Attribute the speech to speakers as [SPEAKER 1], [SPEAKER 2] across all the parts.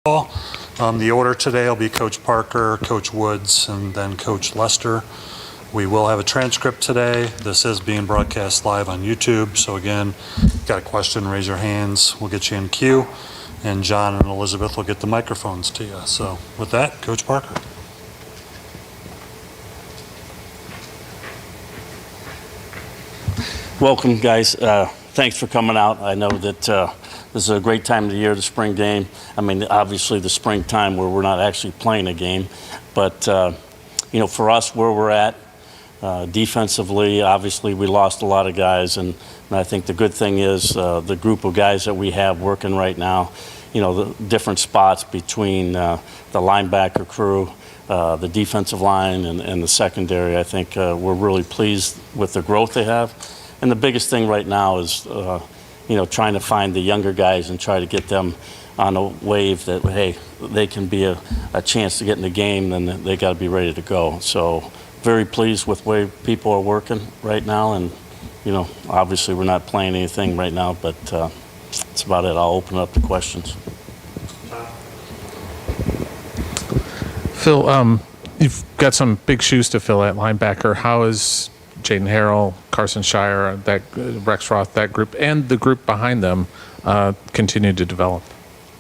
[SPEAKER 1] The order today will be Coach Parker, Coach Woods, and then Coach Lester. We will have a transcript today. This is being broadcast live on YouTube. So again, got a question, raise your hands. We'll get you in queue. And John and Elizabeth will get the microphones to you. So with that, Coach Parker.
[SPEAKER 2] Welcome, guys. Thanks for coming out. I know that this is a great time of the year, the spring game. I mean, obviously the springtime where we're not actually playing a game. But, you know, for us, where we're at, defensively, obviously we lost a lot of guys. And I think the good thing is the group of guys that we have working right now, you know, the different spots between the linebacker crew, the defensive line and the secondary. I think we're really pleased with the growth they have. And the biggest thing right now is, you know, trying to find the younger guys and try to get them on a wave that, hey, they can be a chance to get in the game, then they got to be ready to go. So very pleased with the way people are working right now. And, you know, obviously we're not playing anything right now, but that's about it. I'll open up to questions.
[SPEAKER 3] Phil, you've got some big shoes to fill at linebacker. How is Jaden Harrell, Carson Shire, that Rex Roth, that group, and the group behind them continue to develop?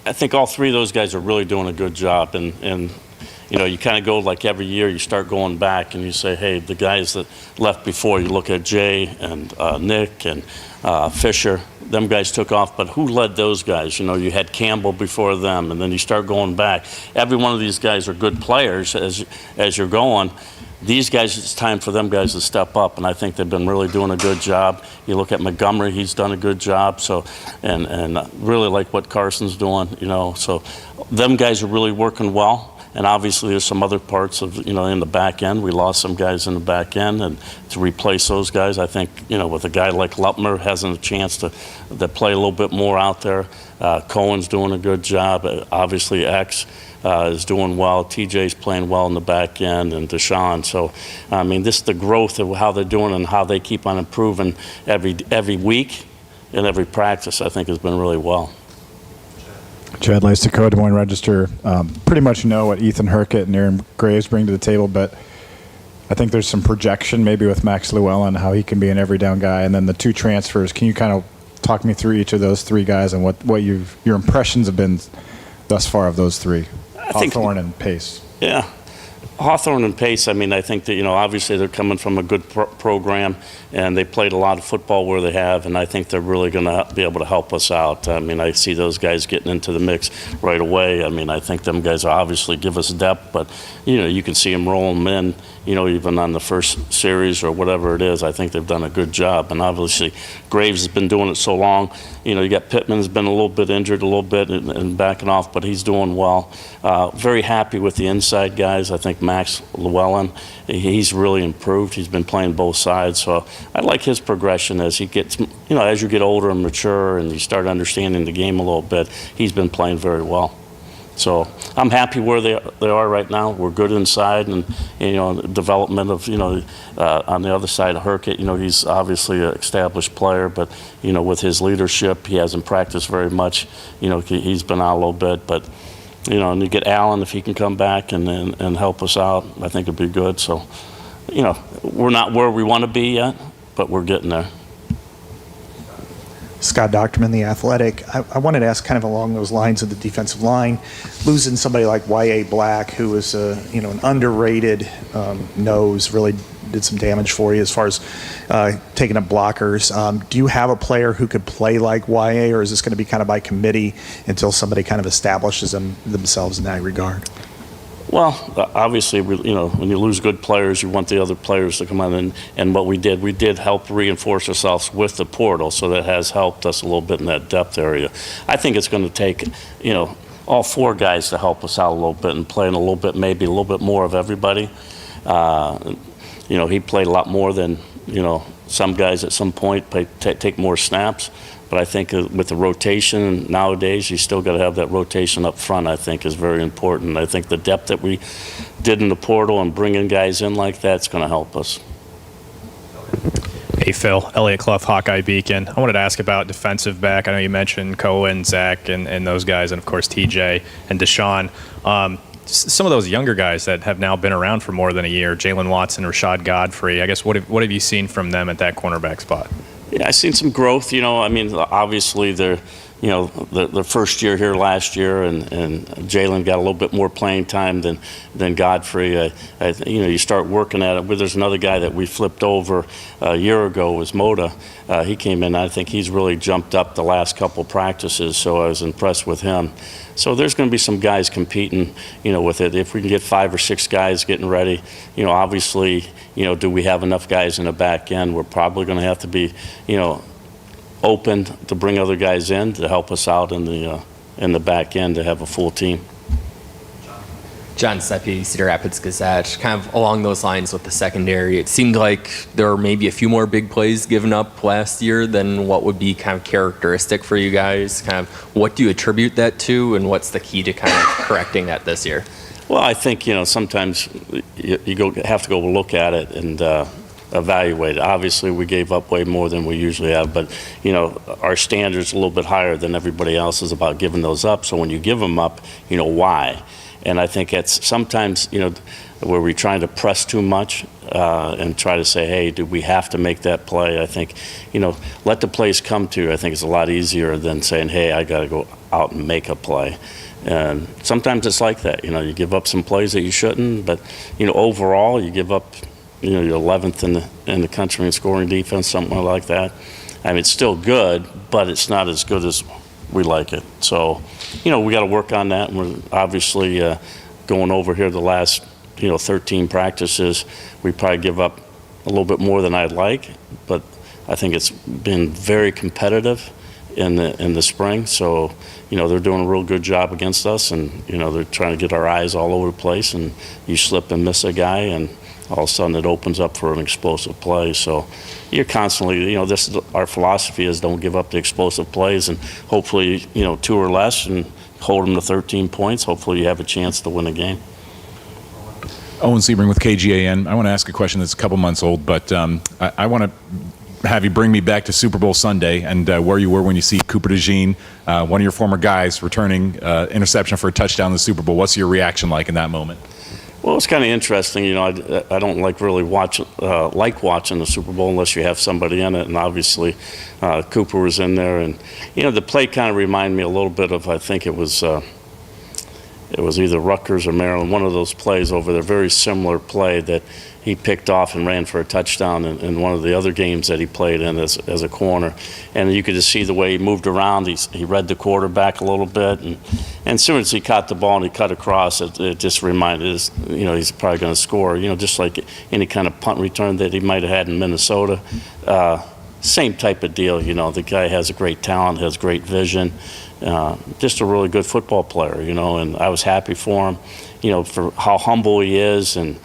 [SPEAKER 2] I think all three of those guys are really doing a good job. And you know, you kind of go like every year, you start going back and you say, hey, the guys that left before, you look at Jay and Nick and Fisher, them guys took off, but who led those guys? You know, you had Campbell before them, and then you start going back. Every one of these guys are good players as you're going. These guys, it's time for them guys to step up, and I think they've been really doing a good job. You look at Montgomery, he's done a good job, so and really like what Carson's doing, you know. So them guys are really working well. And obviously there's some other parts of, you know, in the back end. We lost some guys in the back end, and to replace those guys, I think, you know, with a guy like Lutmer having a chance to play a little bit more out there. Cohen's doing a good job. Obviously X is doing well. TJ's playing well in the back end, and Deshaun. So, I mean, this is the growth of how they're doing and how they keep on improving every week and every practice, I think has been really well.
[SPEAKER 4] Chad Lystico, Des Moines Register. Pretty much know what Ethan Herkett and Aaron Graves bring to the table, but I think there's some projection maybe with Max Llewellyn, how he can be an every down guy. And then the two transfers, can you kind of talk me through each of those three guys and what your impressions have been thus far of those three? Hawthorne and Pace.
[SPEAKER 2] Yeah. Hawthorne and Pace, I mean, I think that, you know, obviously they're coming from a good program, and they played a lot of football where they have, and I think they're really going to be able to help us out. I mean, I see those guys getting into the mix right away. I mean, I think them guys obviously give us depth, but, you know, you can see them rolling them in, you know, even on the first series or whatever it is. I think they've done a good job, and obviously Graves has been doing it so long. You know, you got Pittman's been a little bit injured a little bit and backing off, but he's doing well. Very happy with the inside guys. I think Max Llewellyn, he's really improved. He's been playing both sides, so I like his progression as he gets, you know, as you get older and mature and you start understanding the game a little bit. He's been playing very well. So I'm happy where they are right now. We're good inside, and you know, development of, you know, on the other side of Herkett, you know, he's obviously an established player, but you know, with his leadership, he hasn't practiced very much. You know, he's been out a little bit, but you know, and you get Allen if he can come back and help us out, I think it'd be good. So, you know, we're not where we want to be yet, but we're getting there.
[SPEAKER 5] Scott Docterman, The Athletic. I wanted to ask kind of along those lines of the defensive line, losing somebody like Y.A. Black, who was you know, an underrated nose, really did some damage for you as far as taking up blockers. Do you have a player who could play like Y.A., or is this going to be kind of by committee until somebody kind of establishes themselves in that regard?
[SPEAKER 2] Well, obviously, you know, when you lose good players, you want the other players to come on. And what we did help reinforce ourselves with the portal, so that has helped us a little bit in that depth area. I think it's going to take, you know, all four guys to help us out a little bit and playing a little bit, maybe a little bit more of everybody. You know, he played a lot more than, you know, some guys at some point take more snaps. But I think with the rotation nowadays, you still got to have that rotation up front, I think, is very important. I think the depth that we did in the portal and bringing guys in like that's going to help us.
[SPEAKER 6] Hey, Phil. Elliot Clough, Hawkeye Beacon. I wanted to ask about defensive back. I know you mentioned Cohen, Zach, and those guys, and of course TJ and Deshaun. Some of those younger guys that have now been around for more than a year, Jalen Watson, Rashad Godfrey. I guess what have you seen from them at that cornerback spot?
[SPEAKER 2] Yeah, I've seen some growth. I mean, obviously they're, the first year here last year, and Jalen got a little bit more playing time than Godfrey. You start working at it. There's another guy that we flipped over a year ago was Moda. He came in. I think he's really jumped up the last couple practices, so I was impressed with him. So there's going to be some guys competing, with it. If we can get 5 or 6 guys getting ready, obviously, do we have enough guys in the back end? We're probably going to have to be, open to bring other guys in to help us out in the back end to have a full team.
[SPEAKER 7] John Seppi, Cedar Rapids Gazette, kind of along those lines with the secondary. It seemed like there were maybe a few more big plays given up last year than what would be kind of characteristic for you guys. Kind of what do you attribute that to, and what's the key to kind of correcting that this year?
[SPEAKER 2] Well, I think, sometimes you have to go look at it and evaluate it. Obviously, we gave up way more than we usually have, but, our standard's a little bit higher than everybody else's about giving those up. So when you give them up, why? And I think it's sometimes, where we're trying to press too much and try to say, hey, do we have to make that play? I think, let the plays come to you. I think it's a lot easier than saying, hey, I got to go out and make a play. And sometimes it's like that. You give up some plays that you shouldn't, but, overall, you give up, you're 11th in the country in scoring defense, something like that. I mean, it's still good, but it's not as good as we like it. So, we got to work on that, and we're obviously going over here the last, 13 practices. We probably give up a little bit more than I'd like, but I think it's been very competitive in the spring. So, they're doing a real good job against us, and, they're trying to get our eyes all over the place, and you slip and miss a guy, and all of a sudden it opens up for an explosive play. So you're constantly, this is our philosophy is don't give up the explosive plays, and hopefully, 2 or less, and hold them to 13 points. Hopefully you have a chance to win a game.
[SPEAKER 8] Owen Sebring with KGAN. I want to ask a question that's a couple months old, but I want to have you bring me back to Super Bowl Sunday and where you were when you see Cooper DeJean, one of your former guys, returning interception for a touchdown in the Super Bowl. What's your reaction like in that moment?
[SPEAKER 2] Well, it's kind of interesting. I don't really like watching the Super Bowl unless you have somebody in it, and obviously Cooper was in there, and the play kind of reminded me a little bit of, I think it was either Rutgers or Maryland, one of those plays over there, very similar play that he picked off and ran for a touchdown in one of the other games that he played in as a corner. And you could just see the way he moved around. He read the quarterback a little bit. And as soon as he caught the ball and he cut across, it just reminded us, he's probably going to score, just like any kind of punt return that he might have had in Minnesota. Same type of deal, the guy has a great talent, has great vision. Just a really good football player, and I was happy for him, for how humble he is, and,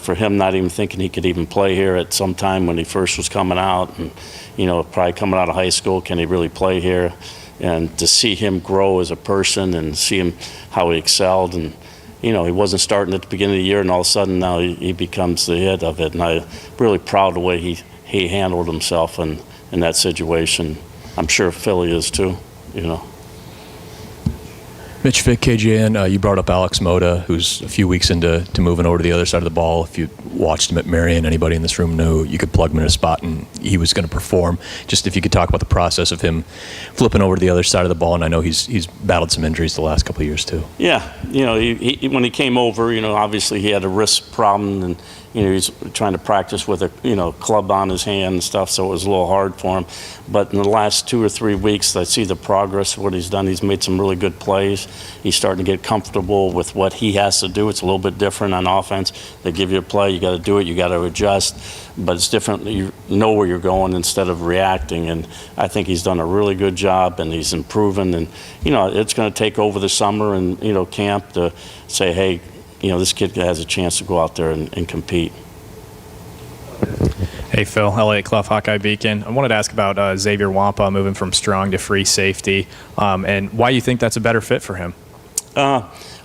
[SPEAKER 2] for him not even thinking he could even play here at some time when he first was coming out, and, probably coming out of high school, can he really play here? And to see him grow as a person and see him how he excelled, and, he wasn't starting at the beginning of the year, and all of a sudden now he becomes the head of it, and I'm really proud of the way he handled himself in that situation. I'm sure Philly is too,
[SPEAKER 9] Mitch Fick, KGN, you brought up Alex Moda, who's a few weeks into moving over to the other side of the ball. If you watched him at Marion, anybody in this room knew you could plug him in a spot and he was going to perform. Just if you could talk about the process of him flipping over to the other side of the ball, and I know he's battled some injuries the last couple of years too.
[SPEAKER 2] Yeah, he when he came over, obviously he had a wrist problem, and he's trying to practice with a club on his hand and stuff, so it was a little hard for him. But in the last 2 or 3 weeks, I see the progress of what he's done. He's made some really good plays. He's starting to get comfortable with what he has to do. It's a little bit different on offense. They give you a play, you got to do it, you got to adjust. But it's different. You know where you're going instead of reacting. And I think he's done a really good job, and he's improving. And it's going to take over the summer and camp to say, hey, this kid has a chance to go out there and compete.
[SPEAKER 6] Hey, Phil. Elliot Clough, Hawkeye Beacon. I wanted to ask about Xavier Wampa moving from strong to free safety, and why you think that's a better fit for him.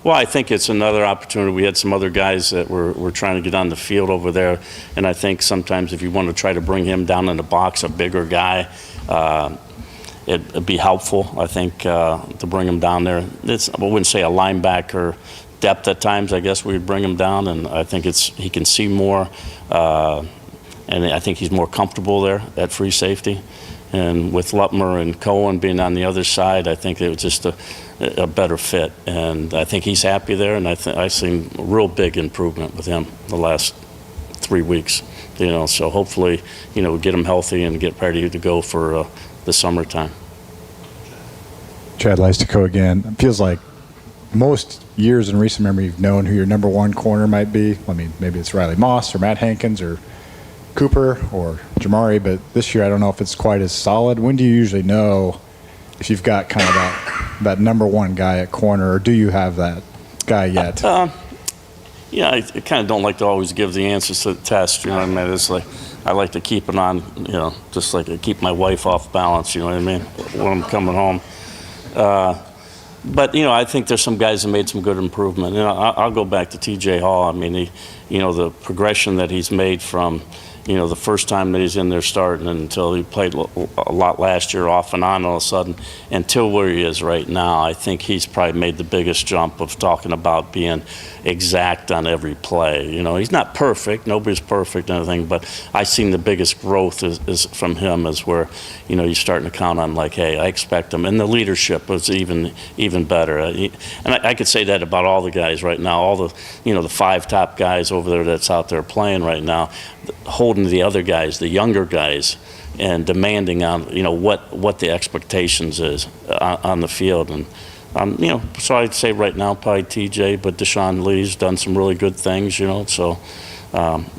[SPEAKER 2] Well, I think it's another opportunity. We had some other guys that were trying to get on the field over there, and I think sometimes if you want to try to bring him down in the box, a bigger guy, it'd be helpful, I think, to bring him down there. I wouldn't say a linebacker depth at times. I guess we'd bring him down, and I think he can see more, and I think he's more comfortable there at free safety. And with Lutmer and Cohen being on the other side, I think it was just a better fit. And I think he's happy there, and I've seen a real big improvement with him the last 3 weeks. So hopefully, we get him healthy and get ready to go for the summertime.
[SPEAKER 4] Chad Leistico again. It feels like most years in recent memory you've known who your number one corner might be. I mean, maybe it's Riley Moss or Matt Hankins or Cooper or Jamari, but this year I don't know if it's quite as solid. When do you usually know if you've got kind of that number one guy at corner, or do you have that guy yet?
[SPEAKER 2] Yeah, I kind of don't like to always give the answers to the test, you know what I mean? It's like, I like to keep it on, just like I keep my wife off balance, you know what I mean, when I'm coming home. But, I think there's some guys that made some good improvement. I'll go back to T.J. Hall. I mean, the progression that he's made from, the first time that he's in there starting until he played a lot last year off and on all of a sudden until where he is right now, I think he's probably made the biggest jump of talking about being exact on every play. He's not perfect. Nobody's perfect and everything, but I've seen the biggest growth is from him is where, you're starting to count on like, hey, I expect him. And the leadership was even better. And I could say that about all the guys right now, all the, the 5 top guys over there that's out there playing right now, holding the other guys, the younger guys, and demanding on what the expectations is on the field. And so I'd say right now probably TJ, but Deshaun Lee's done some really good things, so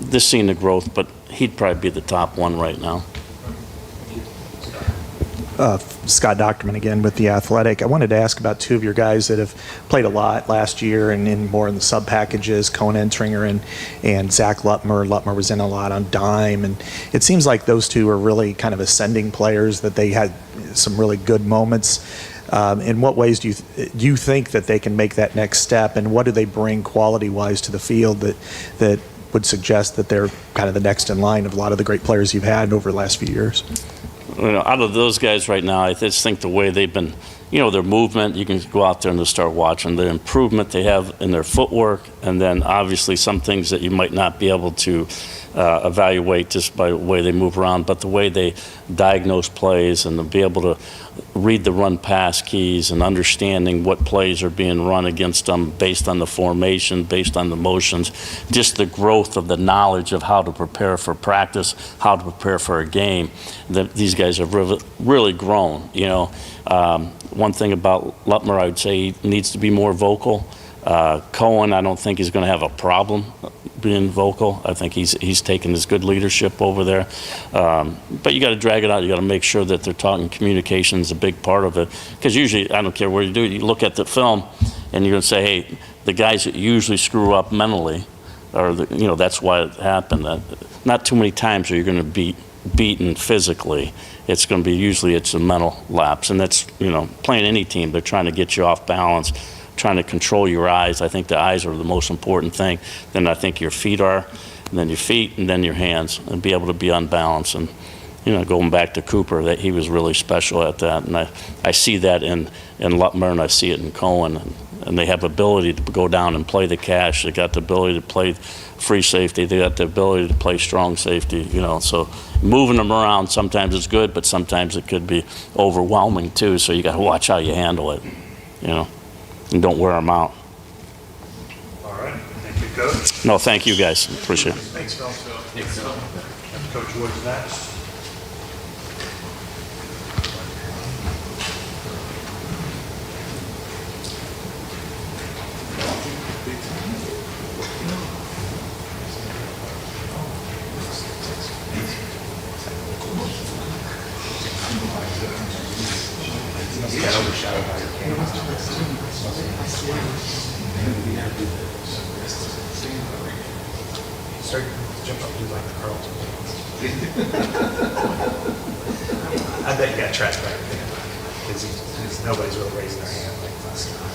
[SPEAKER 2] this seeing the growth, but he'd probably be the top one right now.
[SPEAKER 5] Scott Docterman again with The Athletic. I wanted to ask about 2 of your guys that have played a lot last year and in more in the sub packages, Cohen Entringer and Zach Lutmer. Lutmer was in a lot on dime, and it seems like those 2 are really kind of ascending players, that they had some really good moments. In what ways do you think that they can make that next step, and what do they bring quality-wise to the field that would suggest that they're kind of the next in line of a lot of the great players you've had over the last few years?
[SPEAKER 2] Out of those guys right now, I just think the way they've been, their movement, you can go out there and just start watching the improvement they have in their footwork, and then obviously some things that you might not be able to evaluate just by the way they move around, but the way they diagnose plays and to be able to read the run-pass keys and understanding what plays are being run against them based on the formation, based on the motions, just the growth of the knowledge of how to prepare for practice, how to prepare for a game. These guys have really grown, One thing about Lutmer, I would say he needs to be more vocal. Cohen, I don't think he's going to have a problem being vocal. I think he's taken his good leadership over there. But you got to drag it out. You got to make sure that they're talking. Communication is a big part of it. Because usually, I don't care where you do it, you look at the film and you're going to say, hey, the guys that usually screw up mentally, or that's why it happened. Not too many times are you going to be beaten physically. It's going to be usually it's a mental lapse, and that's playing any team. They're trying to get you off balance, trying to control your eyes. I think the eyes are the most important thing. Then I think your feet are, and then your feet, and then your hands, and be able to be unbalanced. And going back to Cooper, that he was really special at that, and I see that in Lutmer, and I see it in Cohen, and they have ability to go down and play the cash. They got the ability to play free safety. They got the ability to play strong safety. So moving them around sometimes is good, but sometimes it could be overwhelming too. So you got to watch how you handle it, and don't wear them out.
[SPEAKER 1] All right. Thank you, Coach.
[SPEAKER 2] No, thank you guys. Appreciate it.
[SPEAKER 1] Thanks, Phil. Coach Woods next.
[SPEAKER 5] I bet you got tracked right because nobody's really raising their hand like last time.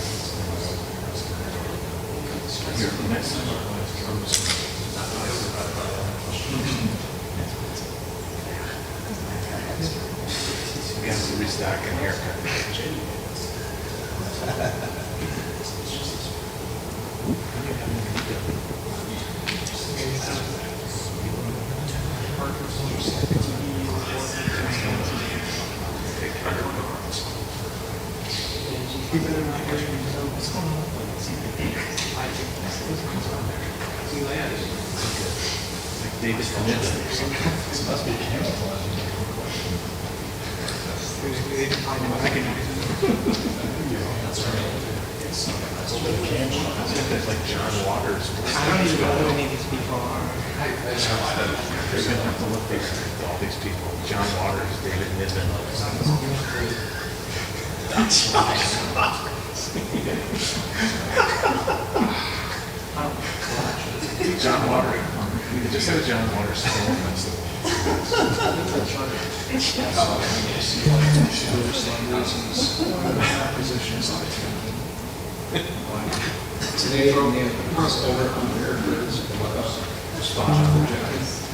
[SPEAKER 10] Today, the over-under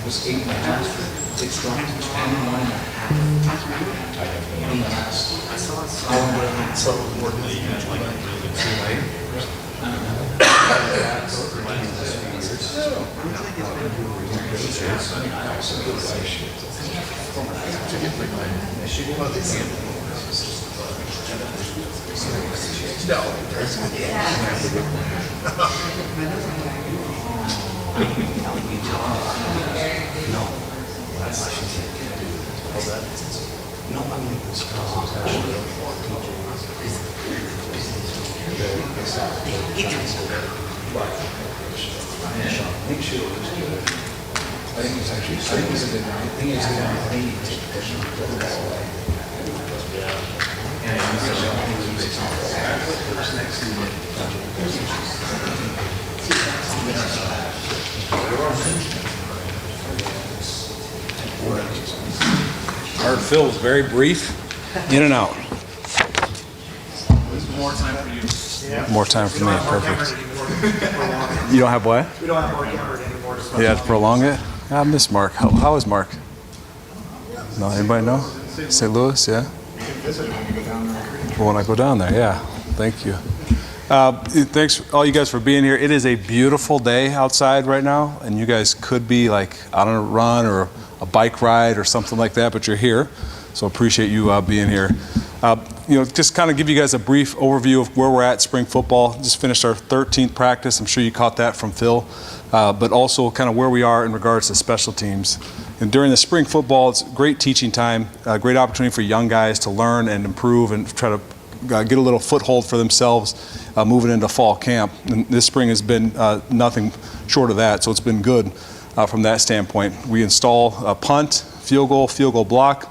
[SPEAKER 10] was 8.5. It's dropped to
[SPEAKER 11] Our Phil was very brief, in and out. More time for me, perfect. You don't have what?
[SPEAKER 5] We don't have Mark Emmert anymore.
[SPEAKER 11] Yeah, to prolong it? I miss Mark. How is Mark? No, anybody know? St. Louis, yeah? Well, when I go down there, yeah. Thank you. Thanks all you guys for being here. It is a beautiful day outside right now, and you guys could be like on a run or a bike ride or something like that, but you're here, so appreciate you being here. Just kind of give you guys a brief overview of where we're at spring football. Just finished our 13th practice. I'm sure you caught that from Phil, but also kind of where we are in regards to special teams. And during the spring football, it's a great teaching time, a great opportunity for young guys to learn and improve and try to get a little foothold for themselves moving into fall camp. And this spring has been nothing short of that, so it's been good from that standpoint. We install a punt, field goal block.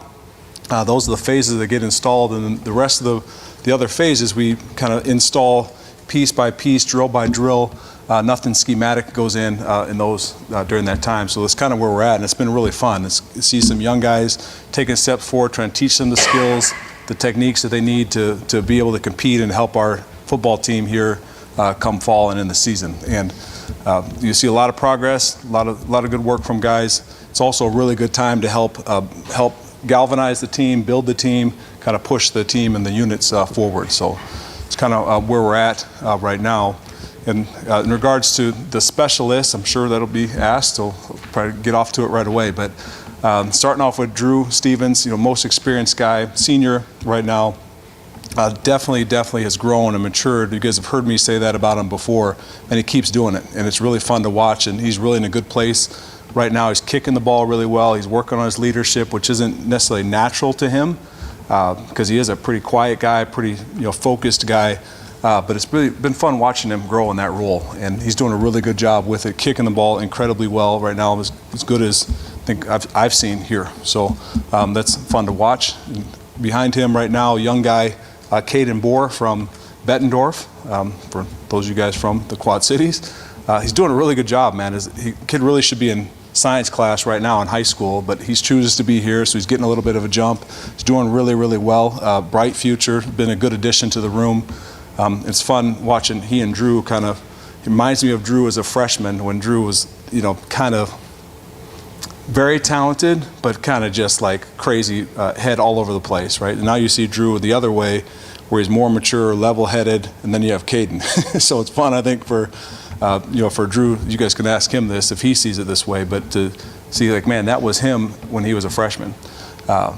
[SPEAKER 11] Those are the phases that get installed, and then the rest of the other phases we kind of install piece by piece, drill by drill. Nothing schematic goes in those during that time. So that's kind of where we're at, and it's been really fun. See some young guys taking steps forward, trying to teach them the skills, the techniques that they need to be able to compete and help our football team here come fall and in the season. And you see a lot of progress, a lot of good work from guys. It's also a really good time to help galvanize the team, build the team, kind of push the team and the units forward. So it's kind of where we're at right now. And in regards to the specialists, I'm sure that'll be asked, so I'll probably get off to it right away. But starting off with Drew Stevens, most experienced guy, senior right now, definitely has grown and matured. You guys have heard me say that about him before, and he keeps doing it. And it's really fun to watch, and he's really in a good place. Right now, he's kicking the ball really well. He's working on his leadership, which isn't necessarily natural to him because he is a pretty quiet guy, pretty focused guy. But it's really been fun watching him grow in that role, and he's doing a really good job with it, kicking the ball incredibly well right now, as good as I think I've seen here. So that's fun to watch. And behind him right now, young guy, Caden Bohr from Bettendorf, for those of you guys from the Quad Cities. He's doing a really good job, man. Kid really should be in science class right now in high school, but he chooses to be here, so he's getting a little bit of a jump. He's doing really, really well. Bright future, been a good addition to the room. It's fun watching he and Drew kind of It reminds me of Drew as a freshman when Drew was, kind of very talented, but kind of just like crazy, head all over the place, right? And now you see Drew the other way, where he's more mature, level-headed, and then you have Caden. So it's fun, I think, for Drew. You guys can ask him this if he sees it this way, but to see, like, man, that was him when he was a freshman. But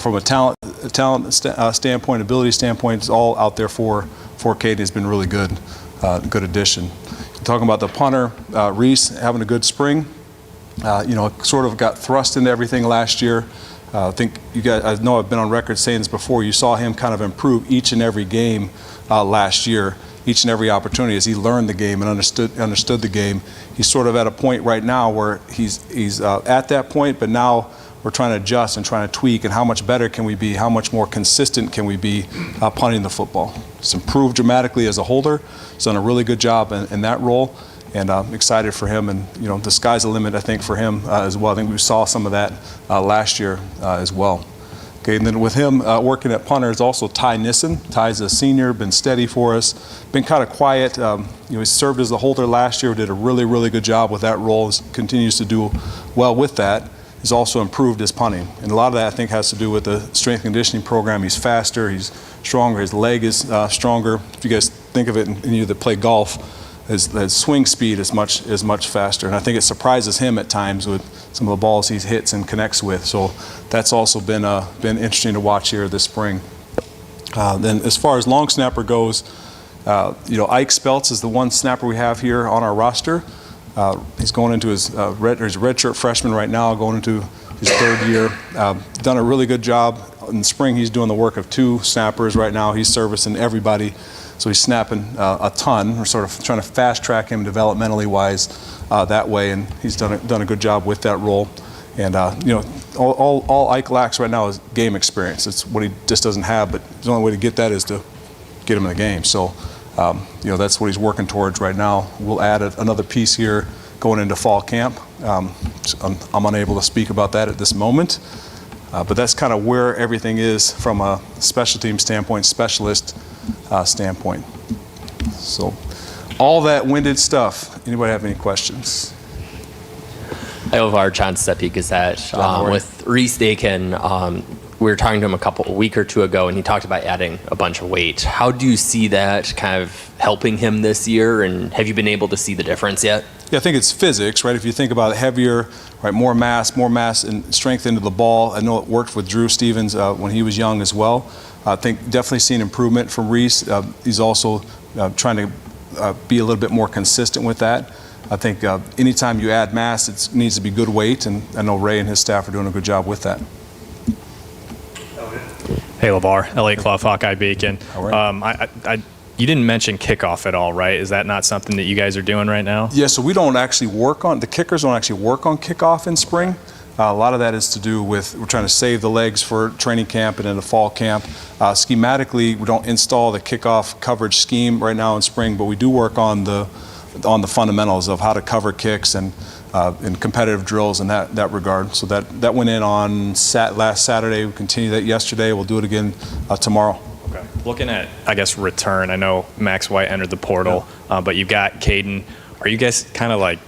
[SPEAKER 11] from a talent standpoint, ability standpoint, it's all out there for Caden. Has been really good, good addition. Talking about the punter, Reese having a good spring. Sort of got thrust into everything last year. I think you guys, I know I've been on record saying this before, you saw him kind of improve each and every game last year, each and every opportunity as he learned the game and understood the game. He's sort of at a point right now where he's at that point, but now we're trying to adjust and trying to tweak, and how much better can we be, how much more consistent can we be punting the football. He's improved dramatically as a holder. He's done a really good job in that role. And I'm excited for him, and the sky's the limit, I think, for him as well. I think we saw some of that last year as well. Okay, and then with him working at punter is also Ty Nissen. Ty's a senior, been steady for us, been kind of quiet. He served as the holder last year, did a really, really good job with that role. Continues to do well with that. He's also improved his punting, and a lot of that I think has to do with the strength and conditioning program. He's faster, he's stronger, his leg is stronger. If you guys think of it, and you that play golf. His swing speed is much faster, and I think it surprises him at times with some of the balls he hits and connects with. So that's also been interesting to watch here this spring. Then as far as long snapper goes, Ike Speltz is the one snapper we have here on our roster. He's going into his redshirt freshman right now, going into his third year. Done a really good job. In the spring, he's doing the work of 2 snappers right now. He's servicing everybody. So he's snapping a ton. We're sort of trying to fast track him developmentally wise that way, and he's done a good job with that role. And all Ike lacks right now is game experience. It's what he just doesn't have, but the only way to get that is to get him in the game. So that's what he's working towards right now. We'll add another piece here going into fall camp. I'm unable to speak about that at this moment, but that's kind of where everything is from a special team standpoint, specialist standpoint. So all that winded stuff. Anybody have any questions?
[SPEAKER 7] I have our John Steppe Gazette with Reese Dakin. We were talking to him a week or two ago, and he talked about adding a bunch of weight. How do you see that kind of helping him this year, and have you been able to see the difference yet?
[SPEAKER 11] Yeah, I think it's physics, right? If you think about it, heavier, right, more mass and strength into the ball. I know it worked with Drew Stevens when he was young as well. I think definitely seen improvement from Reese. He's also trying to be a little bit more consistent with that. I think anytime you add mass, it needs to be good weight, and I know Ray and his staff are doing a good job with that.
[SPEAKER 6] Hey, LeVar, Elliot Clough, Hawkeye Beacon.
[SPEAKER 11] All right.
[SPEAKER 6] You didn't mention kickoff at all, right? Is that not something that you guys are doing right now?
[SPEAKER 11] Yeah, so we don't actually the kickers don't actually work on kickoff in spring. A lot of that is to do with we're trying to save the legs for training camp and in the fall camp. Schematically, we don't install the kickoff coverage scheme right now in spring, but we do work on the fundamentals of how to cover kicks and in competitive drills in that regard. So that went in on last Saturday. We continued that yesterday. We'll do it again tomorrow.
[SPEAKER 6] Okay. Looking at, I guess, return, I know Max White entered the portal, but you've got Caden. Are you guys kind of like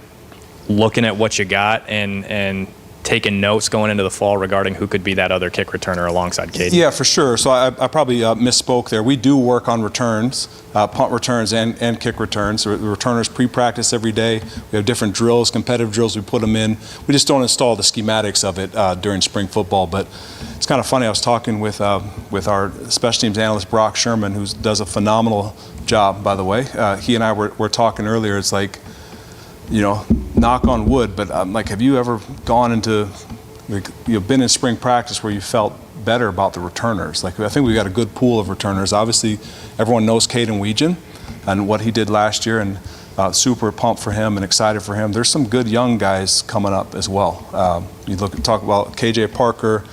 [SPEAKER 6] looking at what you got and taking notes going into the fall regarding who could be that other kick returner alongside Caden?
[SPEAKER 11] Yeah, for sure. So I probably misspoke there. We do work on returns, punt returns and kick returns. The returners pre-practice every day. We have different drills, competitive drills we put them in. We just don't install the schematics of it during spring football. But it's kind of funny. I was talking with our special teams analyst, Brock Sherman, who does a phenomenal job, by the way. He and I were talking earlier. It's like, knock on wood, but have you ever gone into, been in spring practice where you felt better about the returners? I think we got a good pool of returners. Obviously, everyone knows Caden Weegan and what he did last year, and super pumped for him and excited for him. There's some good young guys coming up as well. Talk about KJ Parker,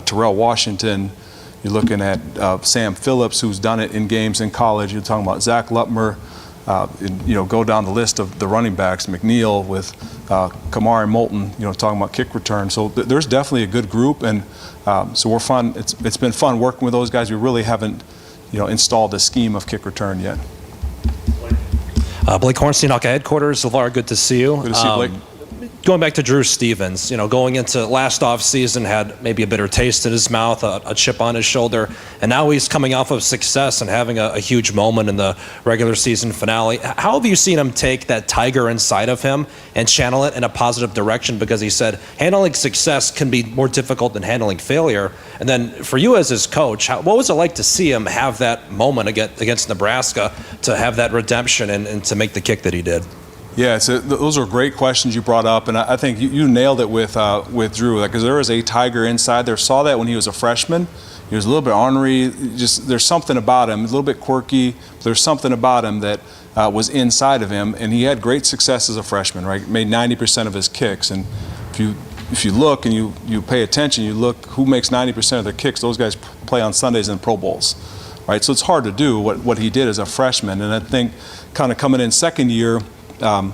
[SPEAKER 11] Terrell Washington. You're looking at Sam Phillips, who's done it in games in college. You're talking about Zach Lutmer. Go down the list of the running backs, McNeil with Kamari Moulton, talking about kick return. So there's definitely a good group, and so we're fun. It's been fun working with those guys. We really haven't, installed the scheme of kick return yet.
[SPEAKER 12] Blake Hornstein, Hawkeye headquarters. LeVar, good to see you.
[SPEAKER 11] Good to see you, Blake.
[SPEAKER 12] Going back to Drew Stevens, going into last offseason, had maybe a bitter taste in his mouth, a chip on his shoulder, and now he's coming off of success and having a huge moment in the regular season finale. How have you seen him take that tiger inside of him and channel it in a positive direction? Because he said handling success can be more difficult than handling failure. And then for you as his coach, what was it like to see him have that moment against Nebraska, to have that redemption and to make the kick that he did?
[SPEAKER 11] Yeah, those are great questions you brought up, and I think you nailed it with Drew, because there was a tiger inside there. Saw that when he was a freshman. He was a little bit ornery. Just there's something about him, a little bit quirky. There's something about him that was inside of him, and he had great success as a freshman. Right, made 90% of his kicks, and if you look and you pay attention, you look who makes 90% of their kicks. Those guys play on Sundays in Pro Bowls, right? So it's hard to do what he did as a freshman, and I think kind of coming in second year. I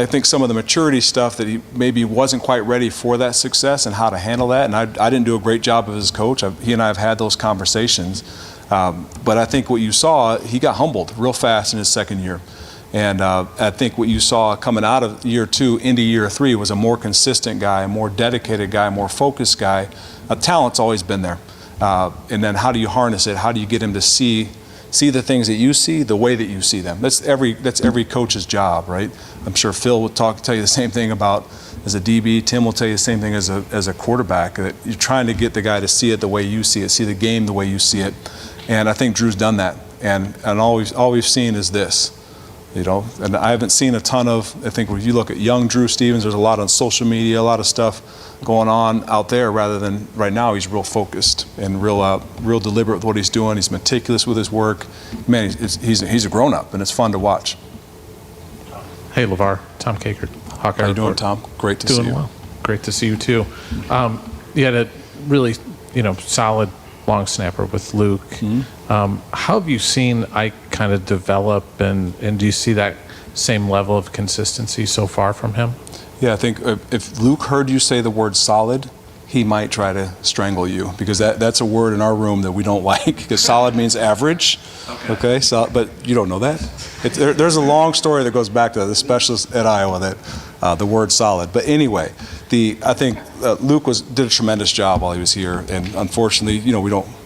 [SPEAKER 11] think some of the maturity stuff that he maybe wasn't quite ready for that success and how to handle that. And I didn't do a great job as coach. He and I have had those conversations. But I think what you saw, he got humbled real fast in his second year. And I think what you saw coming out of year 2 into year 3 was a more consistent guy, a more dedicated guy, a more focused guy. Talent's always been there. And then how do you harness it? How do you get him to see the things that you see the way that you see them? That's every coach's job, right? I'm sure Phil will tell you the same thing about as a DB. Tim will tell you the same thing as a quarterback, that you're trying to get the guy to see it the way you see it, see the game the way you see it. And I think Drew's done that. And all we've seen is this, and I haven't seen a ton of, I think when you look at young Drew Stevens, there's a lot on social media, a lot of stuff going on out there, rather than right now he's real focused and real deliberate with what he's doing. He's meticulous with his work. Man, he's a grown-up, and it's fun to watch.
[SPEAKER 3] Hey, LeVar, Tom Kakert, Hawkeye
[SPEAKER 11] How you doing,
[SPEAKER 3] Report.
[SPEAKER 11] Tom? Great to see you.
[SPEAKER 3] Doing well. Great to see you too. You had a really, solid long snapper with Luke. How have you seen Ike kind of develop, and do you see that same level of consistency so far from him?
[SPEAKER 11] Yeah, I think if Luke heard you say the word solid, he might try to strangle you, because that's a word in our room that we don't like, because solid means average. Okay, so, but you don't know that. There's a long story that goes back to the specialist at Iowa that the word solid. But anyway, I think Luke did a tremendous job while he was here, and unfortunately,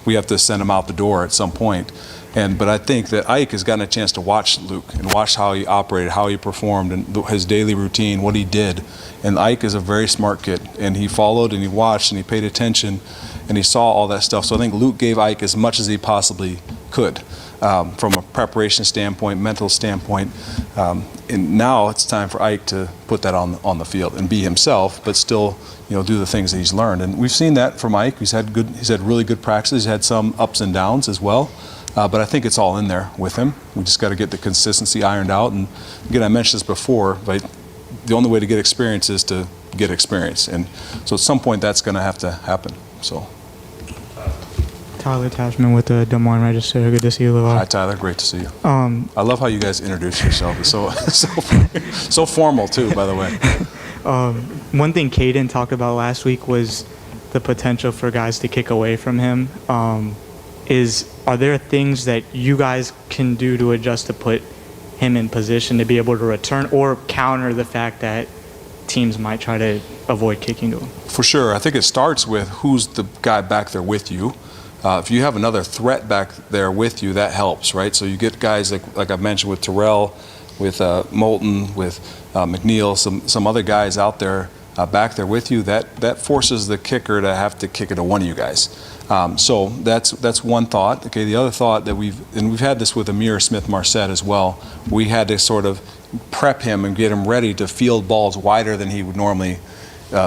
[SPEAKER 11] we have to send him out the door at some point. But I think that Ike has gotten a chance to watch Luke and watch how he operated, how he performed, and his daily routine, what he did. And Ike is a very smart kid, and he followed and he watched and he paid attention and he saw all that stuff. So I think Luke gave Ike as much as he possibly could from a preparation standpoint, mental standpoint. And now it's time for Ike to put that on the field and be himself, but still do the things that he's learned. And we've seen that from Ike. He's had really good practices. He's had some ups and downs as well. But I think it's all in there with him. We just got to get the consistency ironed out. And again, I mentioned this before, but the only way to get experience is to get experience. And so at some point that's going to have to happen. So.
[SPEAKER 13] Tyler Tashman with the Des Moines Register. Good to see you, LeVar.
[SPEAKER 11] Hi, Tyler. Great to see you. I love how you guys introduce yourself. It's so formal too, by the way.
[SPEAKER 13] One thing Caden talked about last week was the potential for guys to kick away from him. Are there things that you guys can do to adjust to put him in position to be able to return or counter the fact that teams might try to avoid kicking to him?
[SPEAKER 11] For sure. I think it starts with who's the guy back there with you. If you have another threat back there with you, that helps, right? So you get guys like I mentioned with Terrell, with Moulton, with McNeil, some other guys out there back there with you. That forces the kicker to have to kick it to one of you guys. So that's one thought. Okay, the other thought that we've had this with Amir Smith-Marset as well. We had to sort of prep him and get him ready to field balls wider than he would normally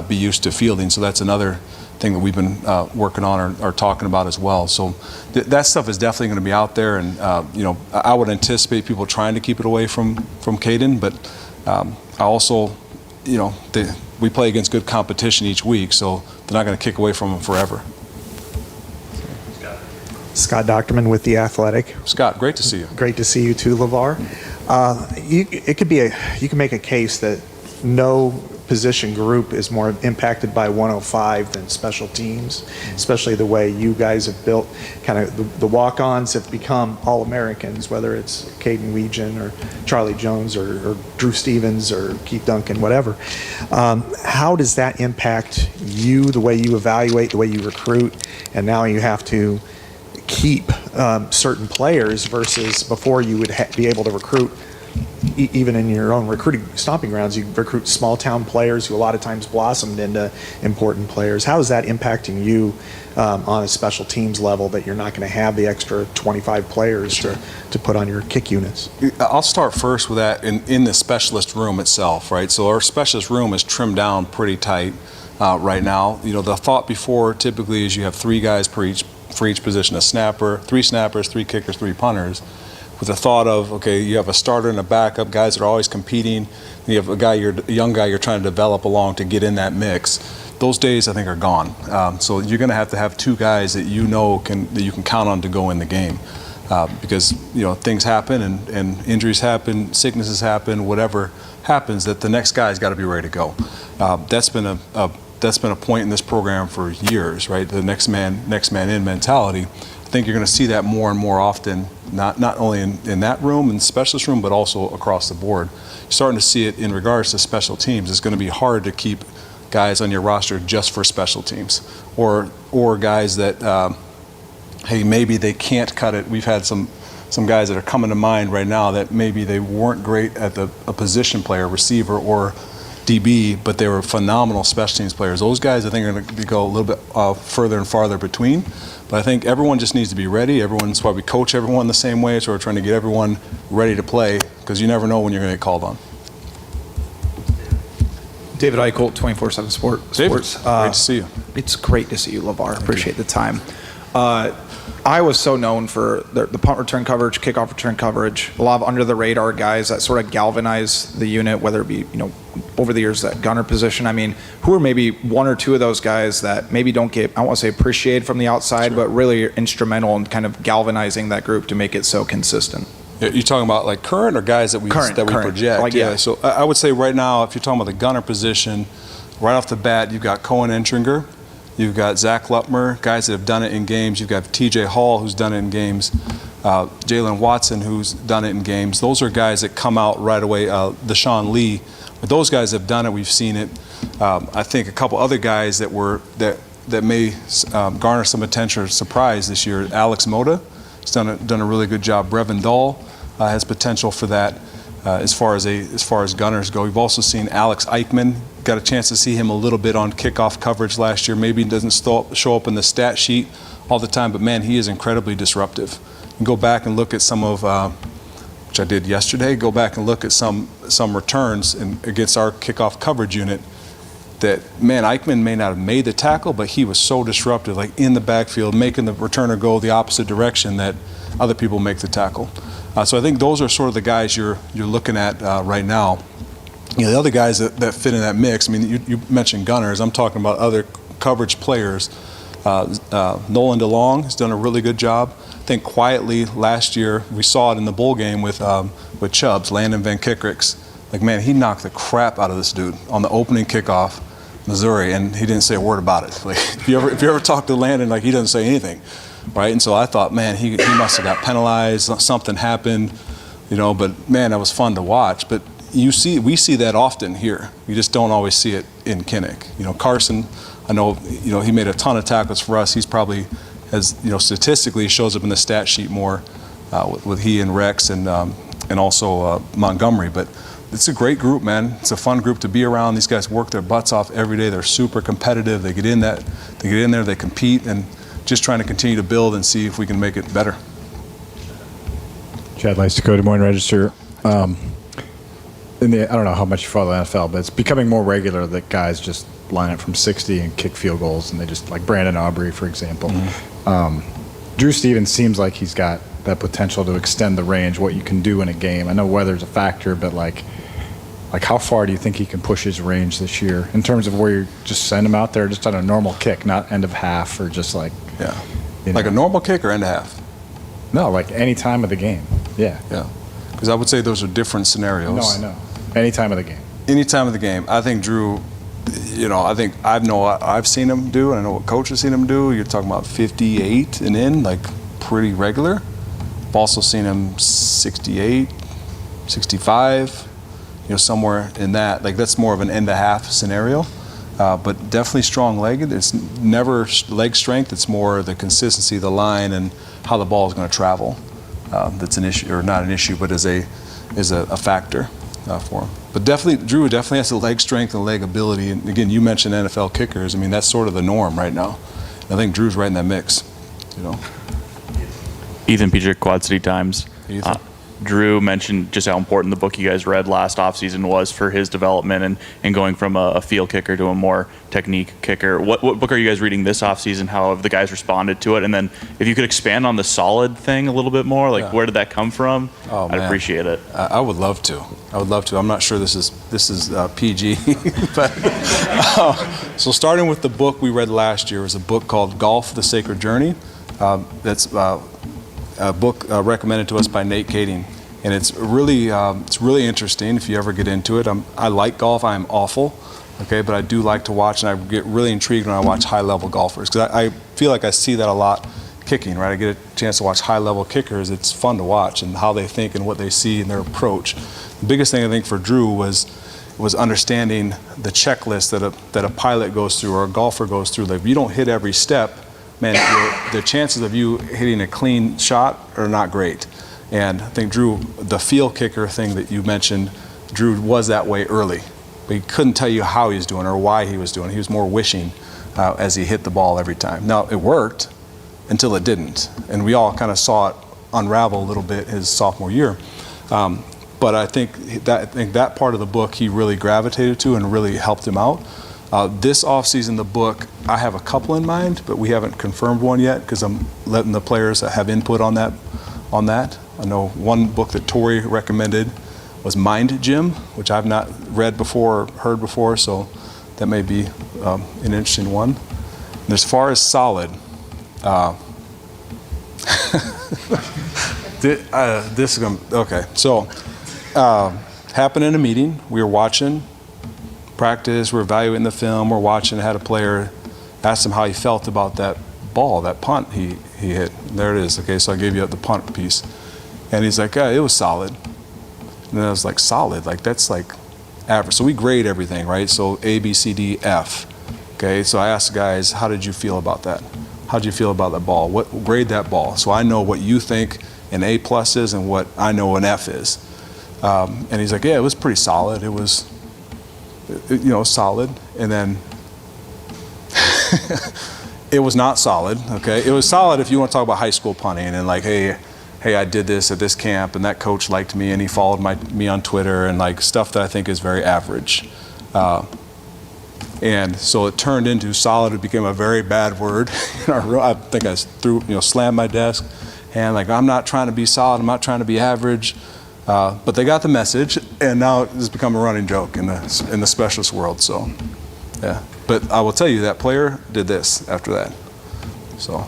[SPEAKER 11] be used to fielding. So that's another thing that we've been working on or talking about as well. So that stuff is definitely going to be out there, and I would anticipate people trying to keep it away from Caden, but I also, we play against good competition each week, so they're not going to kick away from him forever.
[SPEAKER 5] Scott Docterman with The Athletic.
[SPEAKER 11] Scott, great to see you.
[SPEAKER 5] Great to see you too, LeVar. You can make a case that no position group is more impacted by 105 than special teams, especially the way you guys have built kind of the walk-ons have become All-Americans, whether it's Caden Weegan or Charlie Jones or Drew Stevens or Keith Duncan, whatever. How does that impact you, the way you evaluate, the way you recruit, and now you have to keep certain players versus before you would be able to recruit even in your own recruiting stomping grounds, you recruit small town players who a lot of times blossomed into important players. How is that impacting you on a special teams level that you're not going to have the extra 25 players to put on your kick units?
[SPEAKER 11] I'll start first with that in the specialist room itself, right? So our specialist room is trimmed down pretty tight right now. You know, the thought before typically is you have 3 guys for each position, a snapper, 3 snappers, 3 kickers, 3 punters. With the thought of, okay, you have a starter and a backup, guys that are always competing. You have a young guy you're trying to develop along to get in that mix. Those days, I think, are gone. So you're going to have 2 guys that you know that you can count on to go in the game, because things happen and injuries happen, sicknesses happen, whatever happens. That the next guy's got to be ready to go. That's been a point in this program for years, right? The next man in mentality. I think you're going to see that more and more often, not only in that room, in the specialist room, but also across the board. You're starting to see it in regards to special teams. It's going to be hard to keep guys on your roster just for special teams, or guys that, hey, maybe they can't cut it. We've had some guys that are coming to mind right now that maybe they weren't great at a position player, receiver, or DB, but they were phenomenal special teams players. Those guys, I think, are going to go a little bit further and farther between. But I think everyone just needs to be ready. That's why we coach everyone the same way. So we're trying to get everyone ready to play, because you never know when you're going to get called on.
[SPEAKER 10] David Eichholt, 24/7 Sports.
[SPEAKER 11] David, great to see you.
[SPEAKER 10] It's great to see you, LeVar. Appreciate the time. I was so known for the punt return coverage, kickoff return coverage, a lot of under-the-radar guys that sort of galvanize the unit, whether it be, over the years, that gunner position. I mean, who are maybe 1 or 2 of those guys that maybe don't get, I don't want to say appreciated from the outside, but really instrumental in kind of galvanizing that group to make it so consistent?
[SPEAKER 11] You're talking about like current or guys that we project?
[SPEAKER 10] Like, yeah.
[SPEAKER 11] So I would say right now, if you're talking about the gunner position, right off the bat, you've got Cohen Entringer. You've got Zach Lutmer, guys that have done it in games. You've got TJ Hall, who's done it in games. Jalen Watson, who's done it in games. Those are guys that come out right away. Deshaun Lee. But those guys have done it. We've seen it. I think a couple other guys that may garner some attention or surprise this year. Alex Moda has done a really good job. Brevin Dahl has potential for that. As far as gunners go, we've also seen Alex Eichmann. Got a chance to see him a little bit on kickoff coverage last year. Maybe he doesn't show up in the stat sheet all the time, but man, he is incredibly disruptive. You go back and look at some of, which I did yesterday. Go back and look at some returns against our kickoff coverage unit. That man, Eichmann may not have made the tackle, but he was so disruptive, like in the backfield, making the returner go the opposite direction that other people make the tackle. So I think those are sort of the guys you're looking at right now. The other guys that fit in that mix, I mean, you mentioned gunners. I'm talking about other coverage players. Nolan DeLong has done a really good job. I think quietly last year, we saw it in the bowl game with Chubbs, Landon Van Kickricks. Like, man, he knocked the crap out of this dude on the opening kickoff, Missouri, and he didn't say a word about it. Like, if you ever talk to Landon, like, he doesn't say anything. Right, and so I thought, man, he must have got penalized. Something happened, But man, that was fun to watch. But we see that often here. We just don't always see it in Kinnick. Carson, I know, he made a ton of tackles for us. He's probably statistically shows up in the stat sheet more with he and Rex and also Montgomery. But it's a great group, man. It's a fun group to be around. These guys work their butts off every day. They're super competitive. They get in there, they compete, and just trying to continue to build and see if we can make it better.
[SPEAKER 4] Chad Lice, Dakota Des Moines Register. I don't know how much you follow the NFL, but it's becoming more regular that guys just line up from 60 and kick field goals, and they just, like Brandon Aubrey, for example. Mm-hmm. Drew Stevens seems like he's got that potential to extend the range, what you can do in a game. I know weather's a factor, but like how far do you think he can push his range this year in terms of where you just send him out there just on a normal kick, not end of half or just like
[SPEAKER 11] like a normal kick or end of half?
[SPEAKER 4] No, like any time of the game. Yeah.
[SPEAKER 11] Because I would say those are different scenarios.
[SPEAKER 4] No, I know. Any time of the game.
[SPEAKER 11] Any time of the game. I think Drew, I think I've seen him do, and I know what coach has seen him do. You're talking about 58 and in, like pretty regular. I've also seen him 68, 65, somewhere in that. Like that's more of an end to half scenario. But definitely strong-legged. It's never leg strength. It's more the consistency of the line and how the ball is going to travel. That's an issue, or not an issue, but is a factor for him. But Drew definitely has the leg strength and leg ability. And again, you mentioned NFL kickers. I mean, that's sort of the norm right now. I think Drew's right in that mix.
[SPEAKER 14] Ethan Peter, Quad City Times.
[SPEAKER 11] Ethan.
[SPEAKER 14] Drew mentioned just how important the book you guys read last offseason was for his development and going from a field kicker to a more technique kicker. What book are you guys reading this offseason? How have the guys responded to it? And then if you could expand on the solid thing a little bit more, where did that come from?
[SPEAKER 11] Oh,
[SPEAKER 14] I'd appreciate it.
[SPEAKER 11] I would love to. I'm not sure this is PG, but so starting with the book we read last year was a book called Golf: The Sacred Journey. That's a book recommended to us by Nate Kading, and it's really interesting if you ever get into it. I like golf. I am awful, okay, but I do like to watch, and I get really intrigued when I watch high-level golfers because I feel like I see that a lot kicking, right? I get a chance to watch high-level kickers. It's fun to watch and how they think and what they see in their approach. The biggest thing I think for Drew was understanding the checklist that a pilot goes through or a golfer goes through. Like if you don't hit every step, man, the chances of you hitting a clean shot are not great. And I think Drew, the field kicker thing that you mentioned, Drew was that way early. But he couldn't tell you how he was doing or why he was doing it. He was more wishing as he hit the ball every time. Now, it worked until it didn't. And we all kind of saw it unravel a little bit his sophomore year. But I think that part of the book he really gravitated to and really helped him out. This offseason, the book, I have a couple in mind, but we haven't confirmed one yet because I'm letting the players have input on that. I know one book that Tori recommended was Mind Gym, which I've not read before or heard before, so that may be an interesting one. And as far as solid, this is going to, okay. So, happened in a meeting. We were watching practice, we're evaluating the film, we're watching, had a player, asked him how he felt about that ball, that punt he hit. There it is. Okay, so I gave you the punt piece. And he's like, it was solid. And then I was like, solid? Like, that's like average. So we grade everything, right? So A, B, C, D, F. Okay, so I asked the guys, how did you feel about that? How did you feel about that ball? Grade that ball. So I know what you think an A+ is and what I know an F is. And he's like, yeah, it was pretty solid. It was, solid. And then it was not solid, okay? It was solid if you want to talk about high school punting and like, hey, I did this at this camp and that coach liked me and he followed me on Twitter and like stuff that I think is very average. And so it turned into solid. It became a very bad word. I think I slammed my desk and like, I'm not trying to be solid. I'm not trying to be average. But they got the message, and now it's become a running joke in the specialist world. So, yeah. But I will tell you that player did this after that. So,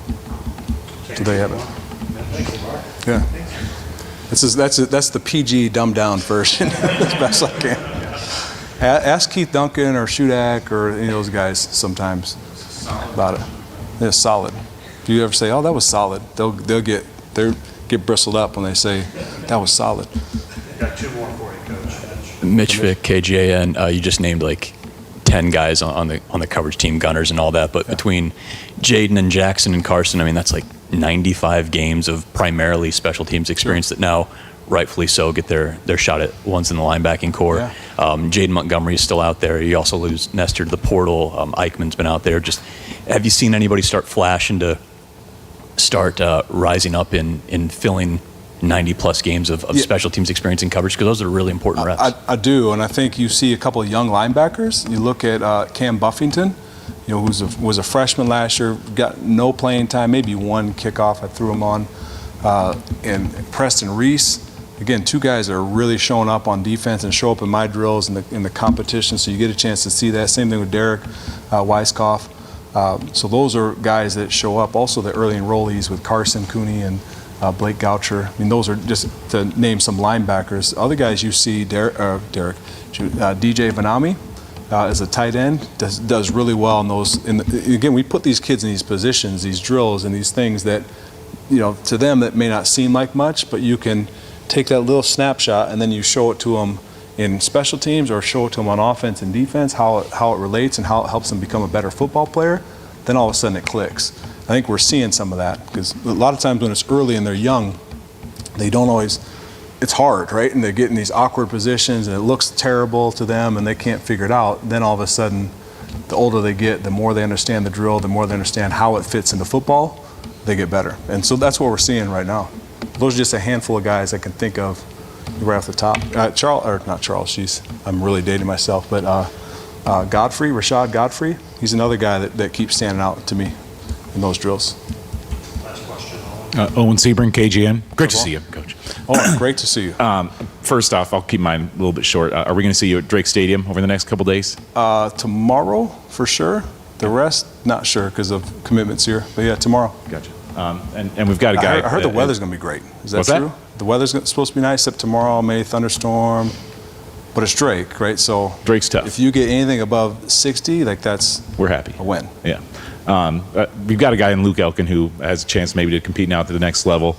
[SPEAKER 11] they have it. Yeah. That's the PG dumbed down version as best I can. Ask Keith Duncan or Shudak or any of those guys sometimes about it. It's solid. If you ever say, "Oh, that was solid," they'll get bristled up when they say that was solid.
[SPEAKER 1] Got two more for you, Coach.
[SPEAKER 9] Mitch Vick, KGAN. You just named like 10 guys on the coverage team, gunners and all that. But between Jaden and Jackson and Carson, I mean that's like 95 games of primarily special teams experience that now, rightfully so, get their shot at ones in the linebacking core.
[SPEAKER 11] Yeah.
[SPEAKER 9] Jaden Montgomery is still out there. You also lose Nestor to the portal. Eichmann's been out there. Just have you seen anybody start rising up in filling 90-plus games of special teams experience in coverage? Because those are really important reps.
[SPEAKER 11] I do, and I think you see a couple of young linebackers. You look at Cam Buffington, who was a freshman last year, got no playing time, maybe one kickoff I threw him on. And Preston Reese, again, two guys that are really showing up on defense and show up in my drills in the competition, so you get a chance to see that. Same thing with Derek Weiskopf. So those are guys that show up. Also the early enrollees with Carson Cooney and Blake Goucher. I mean, those are just to name some linebackers. Other guys you see, DJ Vanami is a tight end, does really well in those. Again, we put these kids in these positions, these drills, and these things that, to them that may not seem like much, but you can take that little snapshot and then you show it to them in special teams or show it to them on offense and defense, how it relates and how it helps them become a better football player. Then all of a sudden it clicks. I think we're seeing some of that because a lot of times when it's early and they're young, they don't always. It's hard, right? And they get in these awkward positions and it looks terrible to them and they can't figure it out. Then all of a sudden, the older they get, the more they understand the drill, the more they understand how it fits into football, they get better. And so that's what we're seeing right now. Those are just a handful of guys I can think of right off the top. Not Charles, I'm really dating myself, but Rashad Godfrey, he's another guy that keeps standing out to me in those drills.
[SPEAKER 8] Owen Sebring, KGN. Great to see you, Coach.
[SPEAKER 11] Oh, great to see you.
[SPEAKER 8] First off, I'll keep mine a little bit short. Are we going to see you at Drake Stadium over the next couple days?
[SPEAKER 11] Tomorrow, for sure. The rest, not sure because of commitments here. But yeah, tomorrow.
[SPEAKER 8] Gotcha. And we've got a guy.
[SPEAKER 11] I heard the weather's going to be great. Is that
[SPEAKER 8] What's
[SPEAKER 11] true?
[SPEAKER 8] that?
[SPEAKER 11] The weather's supposed to be nice, except tomorrow may thunderstorm. But it's Drake, right? So
[SPEAKER 8] Drake's tough.
[SPEAKER 11] If you get anything above 60,
[SPEAKER 8] we're happy.
[SPEAKER 11] A win.
[SPEAKER 8] Yeah. We've got a guy in Luke Elkin who has a chance maybe to compete now at the next level.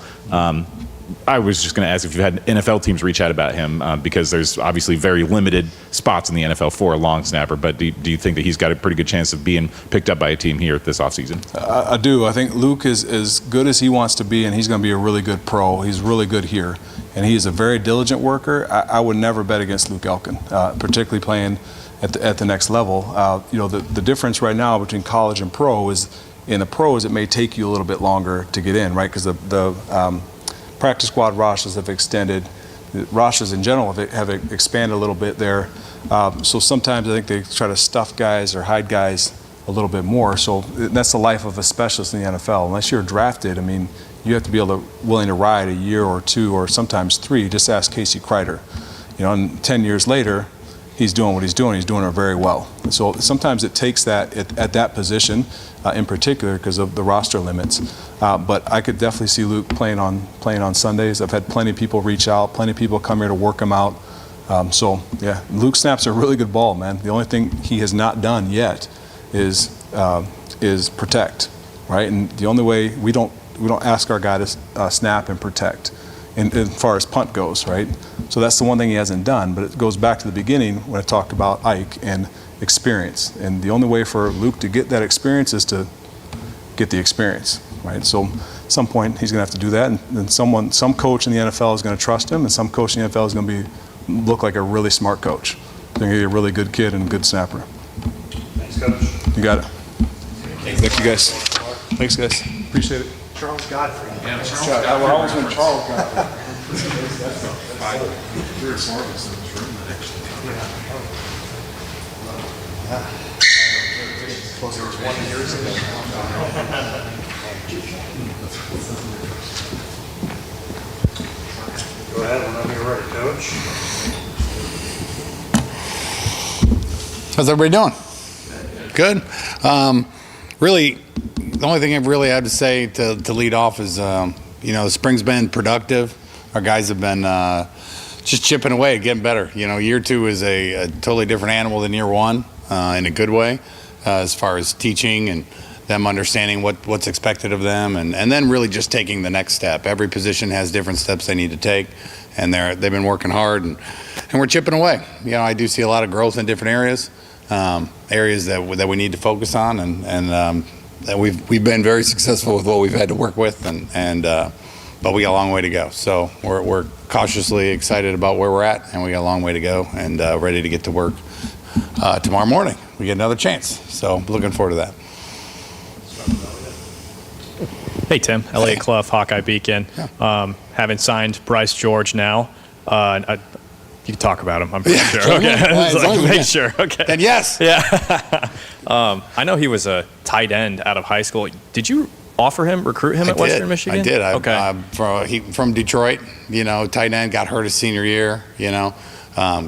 [SPEAKER 8] I was just going to ask if you've had NFL teams reach out about him because there's obviously very limited spots in the NFL for a long snapper. But do you think that he's got a pretty good chance of being picked up by a team here this offseason?
[SPEAKER 11] I do. I think Luke is as good as he wants to be, and he's going to be a really good pro. He's really good here, and he is a very diligent worker. I would never bet against Luke Elkin, particularly playing at the next level. The difference right now between college and pro is in the pros it may take you a little bit longer to get in, right? Because the practice squad rosters have extended. The rosters in general have expanded a little bit there. So sometimes I think they try to stuff guys or hide guys a little bit more. So that's the life of a specialist in the NFL. Unless you're drafted, I mean, you have to be willing to ride a year or two or sometimes 3. Just ask Casey Kreider. And 10 years later, he's doing what he's doing. He's doing it very well. So sometimes it takes that at that position in particular because of the roster limits. But I could definitely see Luke playing on Sundays. I've had plenty of people reach out, plenty of people come here to work him out. So yeah, Luke snaps a really good ball, man. The only thing he has not done yet is protect, right? And the only way we don't ask our guy to snap and protect. As far as punt goes, right? So that's the one thing he hasn't done, but it goes back to the beginning when I talked about Ike and experience. And the only way for Luke to get that experience is to get the experience, right? So at some point he's gonna have to do that, and then some coach in the NFL is gonna trust him, and some coach in the NFL is gonna look like a really smart coach. They're gonna be a really good kid and a good snapper.
[SPEAKER 1] Thanks, Coach.
[SPEAKER 11] You got it. Thank you, guys. Thanks, guys. Appreciate it.
[SPEAKER 5] Charles Godfrey.
[SPEAKER 11] Yeah, Charles Godfrey. Charles Godfrey.
[SPEAKER 1] Go ahead whenever you're ready, Coach.
[SPEAKER 15] How's everybody doing? Good. Really, the only thing I've really had to say to lead off is, the spring's been productive. Our guys have been just chipping away, getting better. Year 2 is a totally different animal than year 1 in a good way, as far as teaching and them understanding what's expected of them, and then really just taking the next step. Every position has different steps they need to take, and they've been working hard, and we're chipping away. I do see a lot of growth in different areas that we need to focus on, and we've been very successful with what we've had to work with, but we got a long way to go. So we're cautiously excited about where we're at, and we got a long way to go, and ready to get to work tomorrow morning. We get another chance, so looking forward to that.
[SPEAKER 6] Hey, Tim. Elliot Clough, Hawkeye Beacon. Having signed Bryce George now, you can talk about him, I'm pretty sure. Okay. Make sure. Okay.
[SPEAKER 15] Then yes.
[SPEAKER 6] Yeah. I know he was a tight end out of high school. Did you recruit him at Western Michigan?
[SPEAKER 15] I did.
[SPEAKER 6] Okay.
[SPEAKER 15] From Detroit, tight end, got hurt his senior year,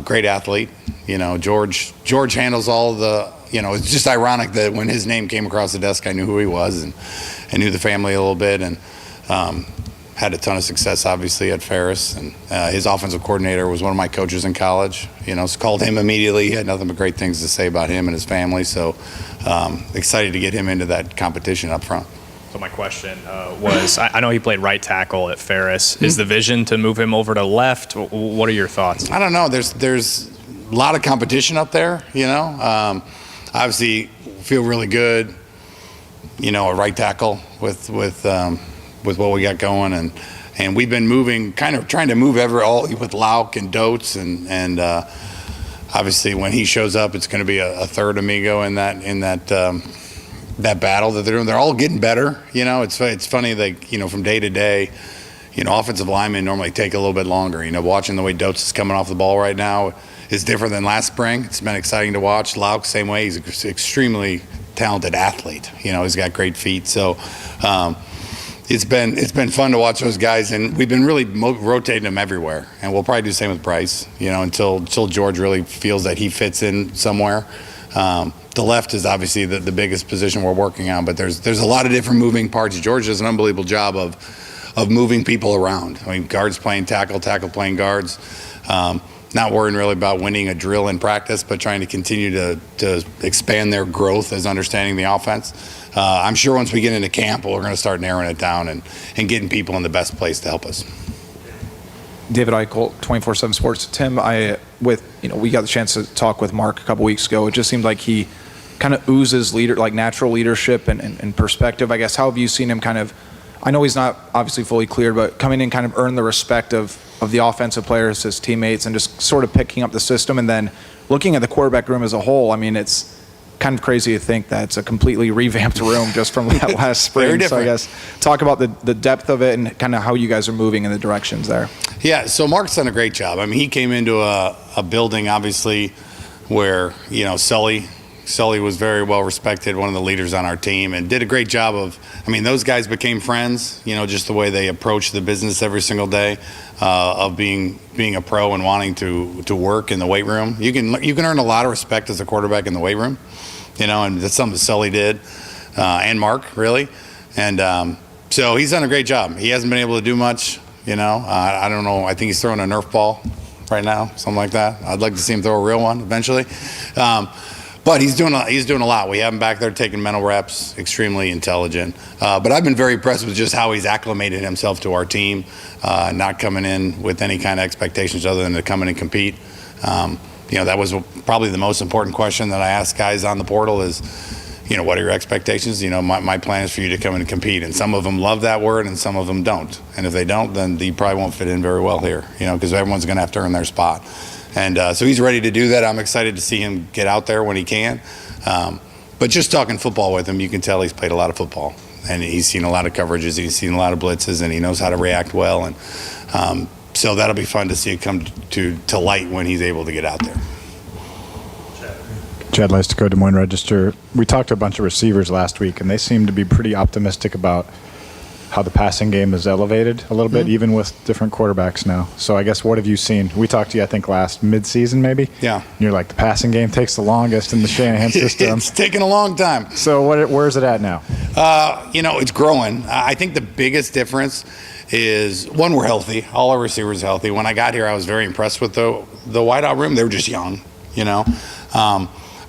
[SPEAKER 15] great athlete. George handles all of the, it's just ironic that when his name came across the desk, I knew who he was and I knew the family a little bit. And had a ton of success, obviously, at Ferris. And his offensive coordinator was one of my coaches in college. So called him immediately. He had nothing but great things to say about him and his family. So excited to get him into that competition up front.
[SPEAKER 6] So my question was, I know he played right tackle at Ferris. Is the vision to move him over to left? What are your thoughts?
[SPEAKER 15] I don't know. There's a lot of competition up there, Obviously, feel really good, a right tackle with what we got going. And we've been moving, kind of trying to move all with Lauk and Dotes. And obviously, when he shows up, it's going to be a third amigo in that battle that they're doing. They're all getting better. It's funny, from day to day, offensive linemen normally take a little bit longer. Watching the way Dotes is coming off the ball right now is different than last spring. It's been exciting to watch. Lauk, same way. He's an extremely talented athlete. He's got great feet. So it's been fun to watch those guys, and we've been really rotating them everywhere. And we'll probably do the same with Bryce, until George really feels that he fits in somewhere. The left is obviously the biggest position we're working on, but there's a lot of different moving parts. George does an unbelievable job of moving people around. Guards playing tackle playing guards. Not worrying really about winning a drill in practice, but trying to continue to expand their growth as understanding the offense. I'm sure once we get into camp, we're going to start narrowing it down and getting people in the best place to help us.
[SPEAKER 10] David Eichel, 24/7 Sports. Tim, we got the chance to talk with Mark a couple weeks ago. It just seemed like he kind of oozes natural leadership and perspective. I guess, how have you seen him kind of, I know he's not obviously fully cleared, but coming in kind of earn the respect of the offensive players, his teammates, and just sort of picking up the system. And then looking at the quarterback room as a whole, it's kind of crazy to think that it's a completely revamped room just from that last spring.
[SPEAKER 15] Very different.
[SPEAKER 10] So I guess talk about the depth of it and kind of how you guys are moving in the directions there.
[SPEAKER 15] Yeah, so Mark's done a great job. He came into a building, obviously, where, Sully was very well respected, one of the leaders on our team, and did a great job of, those guys became friends, just the way they approach the business every single day, of being a pro and wanting to work in the weight room. You can earn a lot of respect as a quarterback in the weight room, and that's something Sully did, and Mark, really. And so he's done a great job. He hasn't been able to do much, I don't know. I think he's throwing a Nerf ball right now, something like that. I'd like to see him throw a real one eventually. But he's doing a lot. We have him back there taking mental reps, extremely intelligent. But I've been very impressed with just how he's acclimated himself to our team, not coming in with any kind of expectations other than to come in and compete. That was probably the most important question that I asked guys on the portal is, what are your expectations? My plan is for you to come in and compete. And some of them love that word and some of them don't. And if they don't, then you probably won't fit in very well here, because everyone's going to have to earn their spot. And so he's ready to do that. I'm excited to see him get out there when he can. But just talking football with him, you can tell he's played a lot of football. And he's seen a lot of coverages, he's seen a lot of blitzes, and he knows how to react well. And so that'll be fun to see it come to light when he's able to get out there.
[SPEAKER 4] Chad Leistiko, Des Moines Register. We talked to a bunch of receivers last week, and they seem to be pretty optimistic about how the passing game is elevated a little bit, even with different quarterbacks now. So I guess, what have you seen? We talked to you, I think, last mid-season maybe.
[SPEAKER 15] Yeah.
[SPEAKER 4] And you're like, the passing game takes the longest in the Shanahan system.
[SPEAKER 15] It's taken a long time.
[SPEAKER 4] So where's it at now?
[SPEAKER 15] It's growing. I think the biggest difference is, one, we're healthy. All our receivers are healthy. When I got here, I was very impressed with the wideout room. They were just young,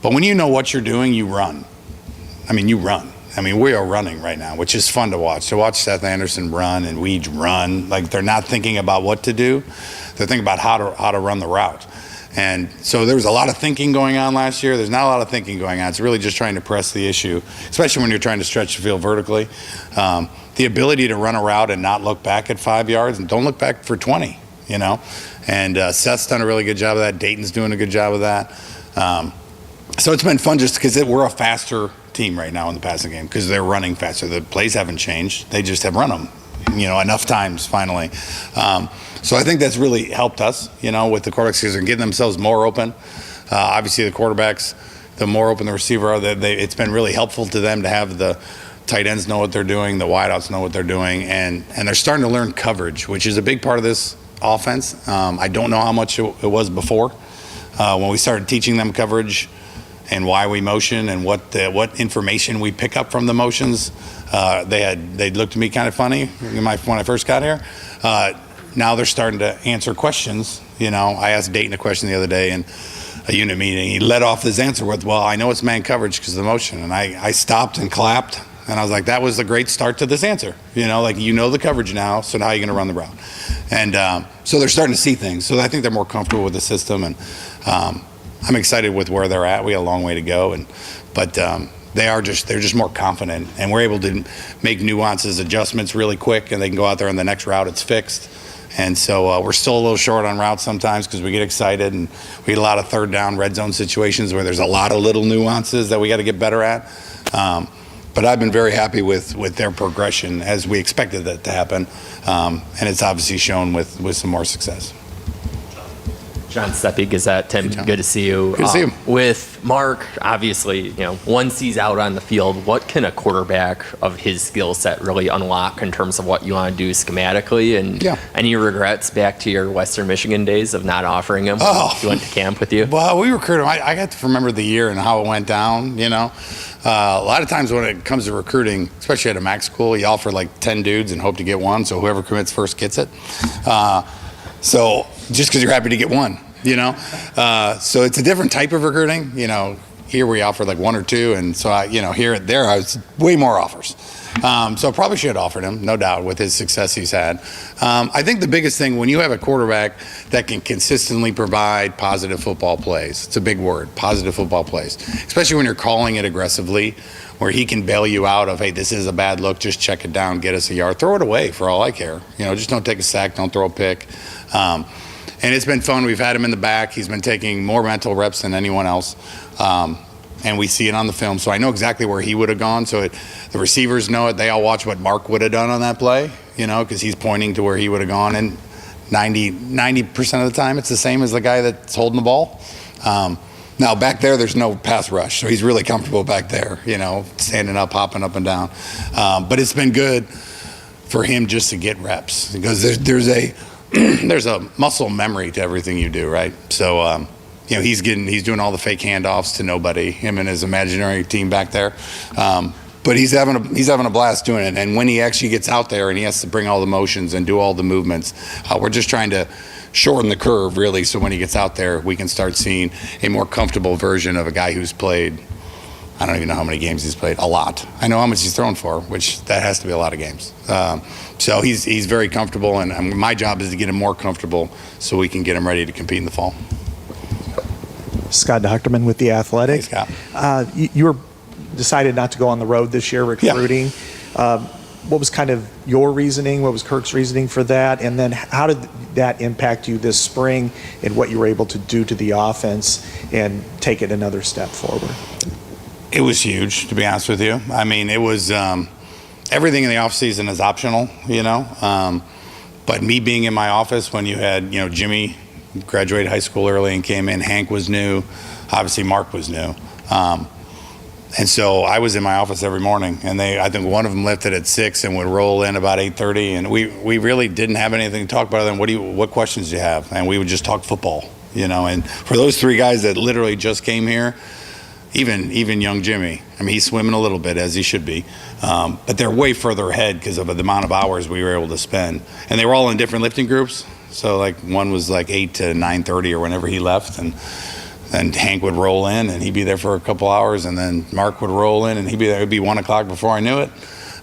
[SPEAKER 15] But when you know what you're doing, you run. You run. We are running right now, which is fun to watch. To watch Seth Anderson run and Weege run, like they're not thinking about what to do. They're thinking about how to run the route. And so there was a lot of thinking going on last year. There's not a lot of thinking going on. It's really just trying to press the issue, especially when you're trying to stretch the field vertically. The ability to run a route and not look back at 5 yards and don't look back for 20, And Seth's done a really good job of that. Dayton's doing a good job of that. So it's been fun just because we're a faster team right now in the passing game because they're running faster. The plays haven't changed. They just have run them, enough times finally. So I think that's really helped us, with the quarterbacks because they're getting themselves more open. Obviously, the quarterbacks, the more open the receiver are, it's been really helpful to them to have the tight ends know what they're doing, the wideouts know what they're doing, and they're starting to learn coverage, which is a big part of this offense. I don't know how much it was before. When we started teaching them coverage and why we motion and what information we pick up from the motions. They looked at me kind of funny when I first got here. Now they're starting to answer questions. I asked Dayton a question the other day in a unit meeting. He led off his answer with, "Well, I know it's man coverage because of the motion." And I stopped and clapped, and I was like, "That was a great start to this answer." The coverage now, so now you're going to run the route. And so they're starting to see things. So I think they're more comfortable with the system, and I'm excited with where they're at. We got a long way to go, but they're just more confident, and we're able to make nuances, adjustments really quick, and they can go out there and the next route it's fixed. And so we're still a little short on routes sometimes because we get excited, and we get a lot of third down red zone situations where there's a lot of little nuances that we got to get better at. But I've been very happy with their progression as we expected that to happen, and it's obviously shown with some more success.
[SPEAKER 7] John Steppe, Gazette. Tim, good to see you.
[SPEAKER 15] Good to see you.
[SPEAKER 7] With Mark, obviously, once he's out on the field, what can a quarterback of his skill set really unlock in terms of what you want to do schematically? And any regrets back to your Western Michigan days of not offering him when he went to camp with you?
[SPEAKER 15] Well, we recruited him. I got to remember the year and how it went down, A lot of times when it comes to recruiting, especially at a MAC school, you offer like 10 dudes and hope to get one, so whoever commits first gets it. So just because you're happy to get one, so it's a different type of recruiting. Here we offer like one or two, and so I was way more offers. So I probably should have offered him, no doubt, with his success he's had. I think the biggest thing when you have a quarterback that can consistently provide positive football plays, it's a big word, positive football plays, especially when you're calling it aggressively, where he can bail you out of, hey, this is a bad look, just check it down, get us a yard, throw it away for all I care. Just don't take a sack, don't throw a pick. And it's been fun. We've had him in the back. He's been taking more mental reps than anyone else. And we see it on the film. So I know exactly where he would have gone. So the receivers know it. They all watch what Mark would have done on that play, because he's pointing to where he would have gone. And 90% of the time, it's the same as the guy that's holding the ball. Now, back there's no pass rush. So he's really comfortable back there, standing up, hopping up and down. But it's been good for him just to get reps because there's a muscle memory to everything you do, right? So, he's doing all the fake handoffs to nobody, him and his imaginary team back there. But he's having a blast doing it. And when he actually gets out there and he has to bring all the motions and do all the movements, we're just trying to shorten the curve, really, so when he gets out there, we can start seeing a more comfortable version of a guy who's played, I don't even know how many games he's played, a lot. I know how much he's thrown for, which that has to be a lot of games. So he's very comfortable, and my job is to get him more comfortable so we can get him ready to compete in the fall.
[SPEAKER 5] Scott Docterman with The Athletic.
[SPEAKER 15] Hey, Scott.
[SPEAKER 5] You were decided not to go on the road this year recruiting. Yeah. What was kind of your reasoning? What was Kirk's reasoning for that? And then how did that impact you this spring and what you were able to do to the offense and take it another step forward?
[SPEAKER 15] It was huge, to be honest with you. I mean, it was everything in the offseason is optional, but me being in my office when you had, Jimmy graduated high school early and came in, Hank was new, obviously Mark was new. And so I was in my office every morning, and I think one of them lifted at 6 and would roll in about 8:30, and we really didn't have anything to talk about other than what questions do you have, and we would just talk football, And for those three guys that literally just came here, even young Jimmy, I mean, he's swimming a little bit as he should be, but they're way further ahead because of the amount of hours we were able to spend, and they were all in different lifting groups. So like one was like 8 to 9:30 or whenever he left, and then Hank would roll in and he'd be there for a couple hours, and then Mark would roll in and he'd be there. It'd be 1 o'clock before I knew it.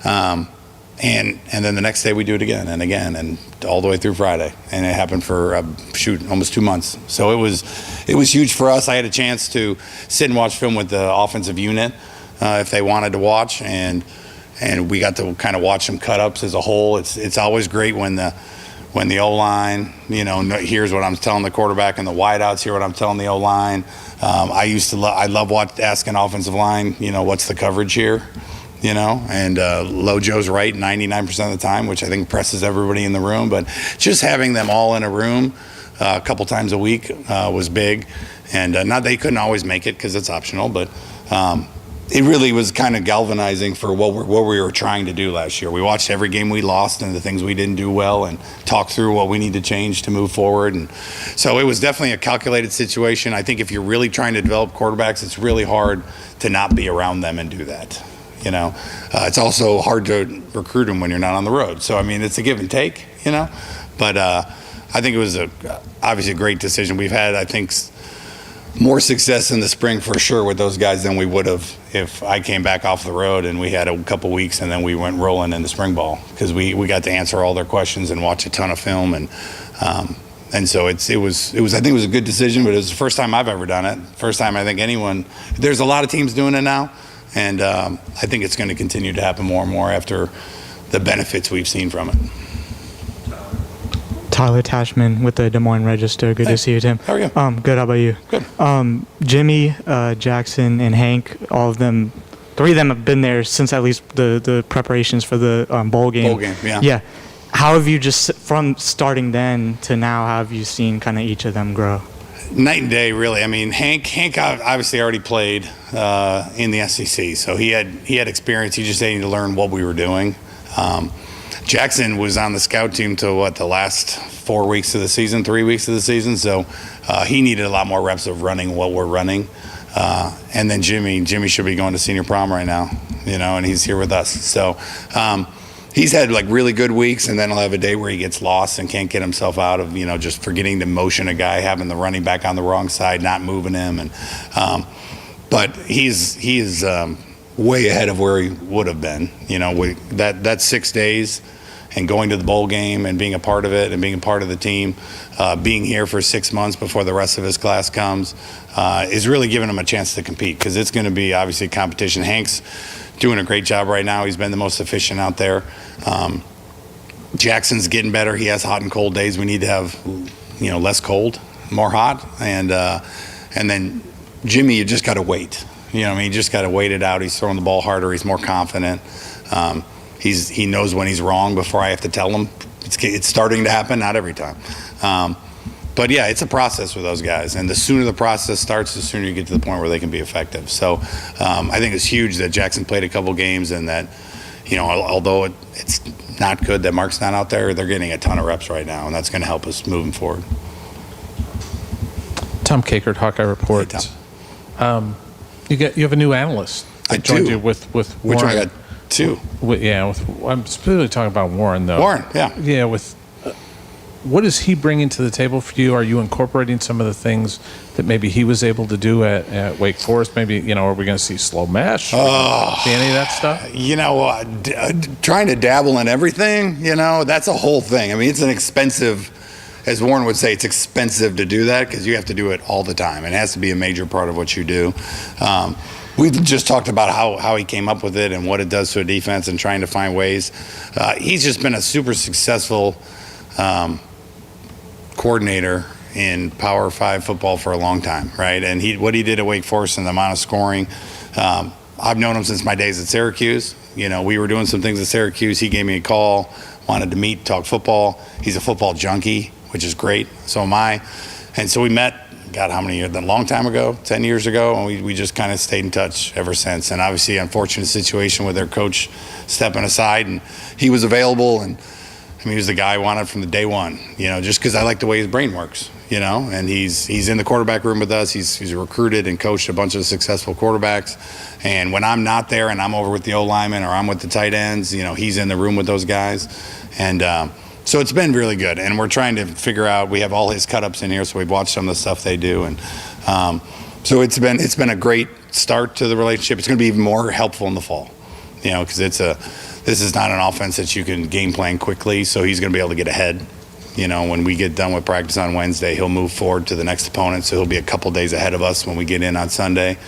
[SPEAKER 15] And then the next day we do it again and again, and all the way through Friday. And it happened for almost 2 months. So it was huge for us. I had a chance to sit and watch film with the offensive unit if they wanted to watch, and we got to kind of watch some cut-ups as a whole. It's always great when the O-line, hears what I'm telling the quarterback, and the wideouts hear what I'm telling the O-line. I love asking offensive line, what's the coverage here, and Lojo's right 99% of the time, which I think impresses everybody in the room. But just having them all in a room a couple times a week was big. And not they couldn't always make it because it's optional, but it really was kind of galvanizing for what we were trying to do last year. We watched every game we lost and the things we didn't do well and talked through what we need to change to move forward. And so it was definitely a calculated situation. I think if you're really trying to develop quarterbacks, it's really hard to not be around them and do that. You know, it's also hard to recruit them when you're not on the road. So, I mean, it's a give and take, you know, but I think it was obviously a great decision. We've had, I think, more success in the spring for sure with those guys than we would have if I came back off the road and we had a couple weeks and then we went rolling in the spring ball, because we got to answer all their questions and watch a ton of film, and so it was I think it was a good decision, but it was the first time I've ever done it. First time I think anyone. There's a lot of teams doing it now, and I think it's going to continue to happen more and more after the benefits we've seen from it.
[SPEAKER 13] Tyler Tashman with the Des Moines Register. Good to see you, Tim.
[SPEAKER 15] How are you?
[SPEAKER 13] Good. How about you?
[SPEAKER 15] Good.
[SPEAKER 13] Jimmy, Jackson, and Hank, all of them, 3 of them have been there since at least the preparations for the bowl game.
[SPEAKER 15] Bowl game, yeah.
[SPEAKER 13] Yeah. How have you just, from starting then to now, how have you seen kind of each of them grow?
[SPEAKER 15] Night and day, really. I mean, Hank obviously already played in the SEC, so he had experience. He just needed to learn what we were doing. Jackson was on the scout team till the last 4 weeks of the season, 3 weeks of the season. So he needed a lot more reps of running what we're running. And then Jimmy should be going to senior prom right now, you know, and he's here with us. So he's had like really good weeks, and then he'll have a day where he gets lost and can't get himself out of, you know, just forgetting to motion a guy, having the running back on the wrong side, not moving him. And but he is way ahead of where he would have been. You know, that 6 days and going to the bowl game and being a part of it and being a part of the team, being here for 6 months before the rest of his class comes, is really giving him a chance to compete, because it's going to be obviously competition. Hank's doing a great job right now. He's been the most efficient out there. Jackson's getting better. He has hot and cold days. We need to have, you know, less cold, more hot. And then Jimmy, you just got to wait. You know what I mean? You just got to wait it out. He's throwing the ball harder. He's more confident. He knows when he's wrong before I have to tell him. It's starting to happen, not every time. But yeah, it's a process with those guys. And the sooner the process starts, the sooner you get to the point where they can be effective. So I think it's huge that Jackson played a couple games, and that, you know, although it's not good that Mark's not out there, they're getting a ton of reps right now, and that's going to help us moving forward.
[SPEAKER 3] Tom Kakert, Hawkeye Report.
[SPEAKER 15] Hey, Tom.
[SPEAKER 3] You have a new analyst.
[SPEAKER 15] I
[SPEAKER 3] joined
[SPEAKER 15] do.
[SPEAKER 3] you with Warren.
[SPEAKER 15] Which one? I got 2.
[SPEAKER 3] I'm specifically talking about Warren, though.
[SPEAKER 15] Warren, yeah.
[SPEAKER 3] Yeah, what is he bringing to the table for you? Are you incorporating some of the things that maybe he was able to do at Wake Forest? Maybe, you know, are we going to see slow mesh? See any of that stuff?
[SPEAKER 15] You know, trying to dabble in everything, you know, that's a whole thing. I mean, it's an expensive, as Warren would say, it's expensive to do that, because you have to do it all the time. It has to be a major part of what you do. We've just talked about how he came up with it and what it does to a defense and trying to find ways. He's just been a super successful coordinator in Power 5 football for a long time, right? And what he did at Wake Forest and the amount of scoring, I've known him since my days at Syracuse. You know, we were doing some things at Syracuse. He gave me a call, wanted to meet, talk football. He's a football junkie, which is great. So am I. And so we met, God, how many years? A long time ago, 10 years ago, and we just kind of stayed in touch ever since. And obviously, unfortunate situation with their coach stepping aside, and he was available, and I mean, he was the guy I wanted from the day one, you know, just because I like the way his brain works, you know, and he's in the quarterback room with us. He's recruited and coached a bunch of successful quarterbacks. And when I'm not there and I'm over with the O-linemen or I'm with the tight ends, you know, he's in the room with those guys. And so it's been really good. And we're trying to figure out, we have all his cut-ups in here, so we've watched some of the stuff they do. And so it's been a great start to the relationship. It's going to be even more helpful in the fall, you know, because this is not an offense that you can game plan quickly, so he's going to be able to get ahead. You know, when we get done with practice on Wednesday, he'll move forward to the next opponent, so he'll be a couple days ahead of us when we get in on Sunday.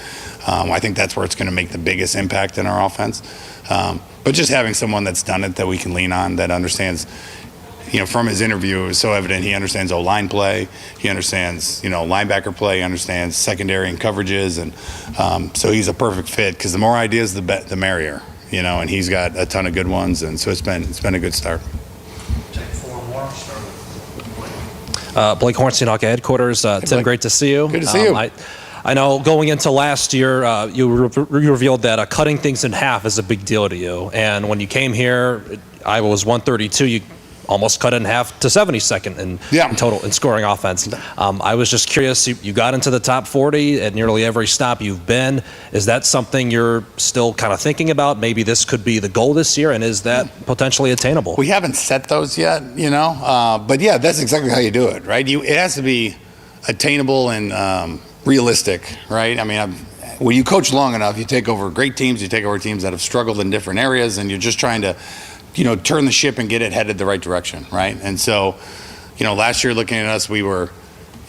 [SPEAKER 15] I think that's where it's going to make the biggest impact in our offense. But just having someone that's done it that we can lean on, that understands, you know, from his interview, it was so evident he understands O-line play, he understands, you know, linebacker play, he understands secondary and coverages, and so he's a perfect fit, because the more ideas, the merrier. You know, and he's got a ton of good ones, and so it's been a good start.
[SPEAKER 12] Blake Hornstein, Hawkeye headquarters. Tim,
[SPEAKER 15] Blake.
[SPEAKER 12] great to see you.
[SPEAKER 15] Good to see you.
[SPEAKER 12] I know going into last year, you revealed that cutting things in half is a big deal to you. And when you came here, Iowa was 132. You almost cut it in half to 72nd in total in scoring offense. I was just curious, you got into the top 40 at nearly every stop you've been. Is that something you're still kind of thinking about? Maybe this could be the goal this year, and is that potentially attainable?
[SPEAKER 15] We haven't set those yet, but yeah, that's exactly how you do it, right? It has to be attainable and realistic, right? I mean, when you coach long enough, you take over great teams, you take over teams that have struggled in different areas, and you're just trying to turn the ship and get it headed the right direction, right? And so, last year looking at us, we were,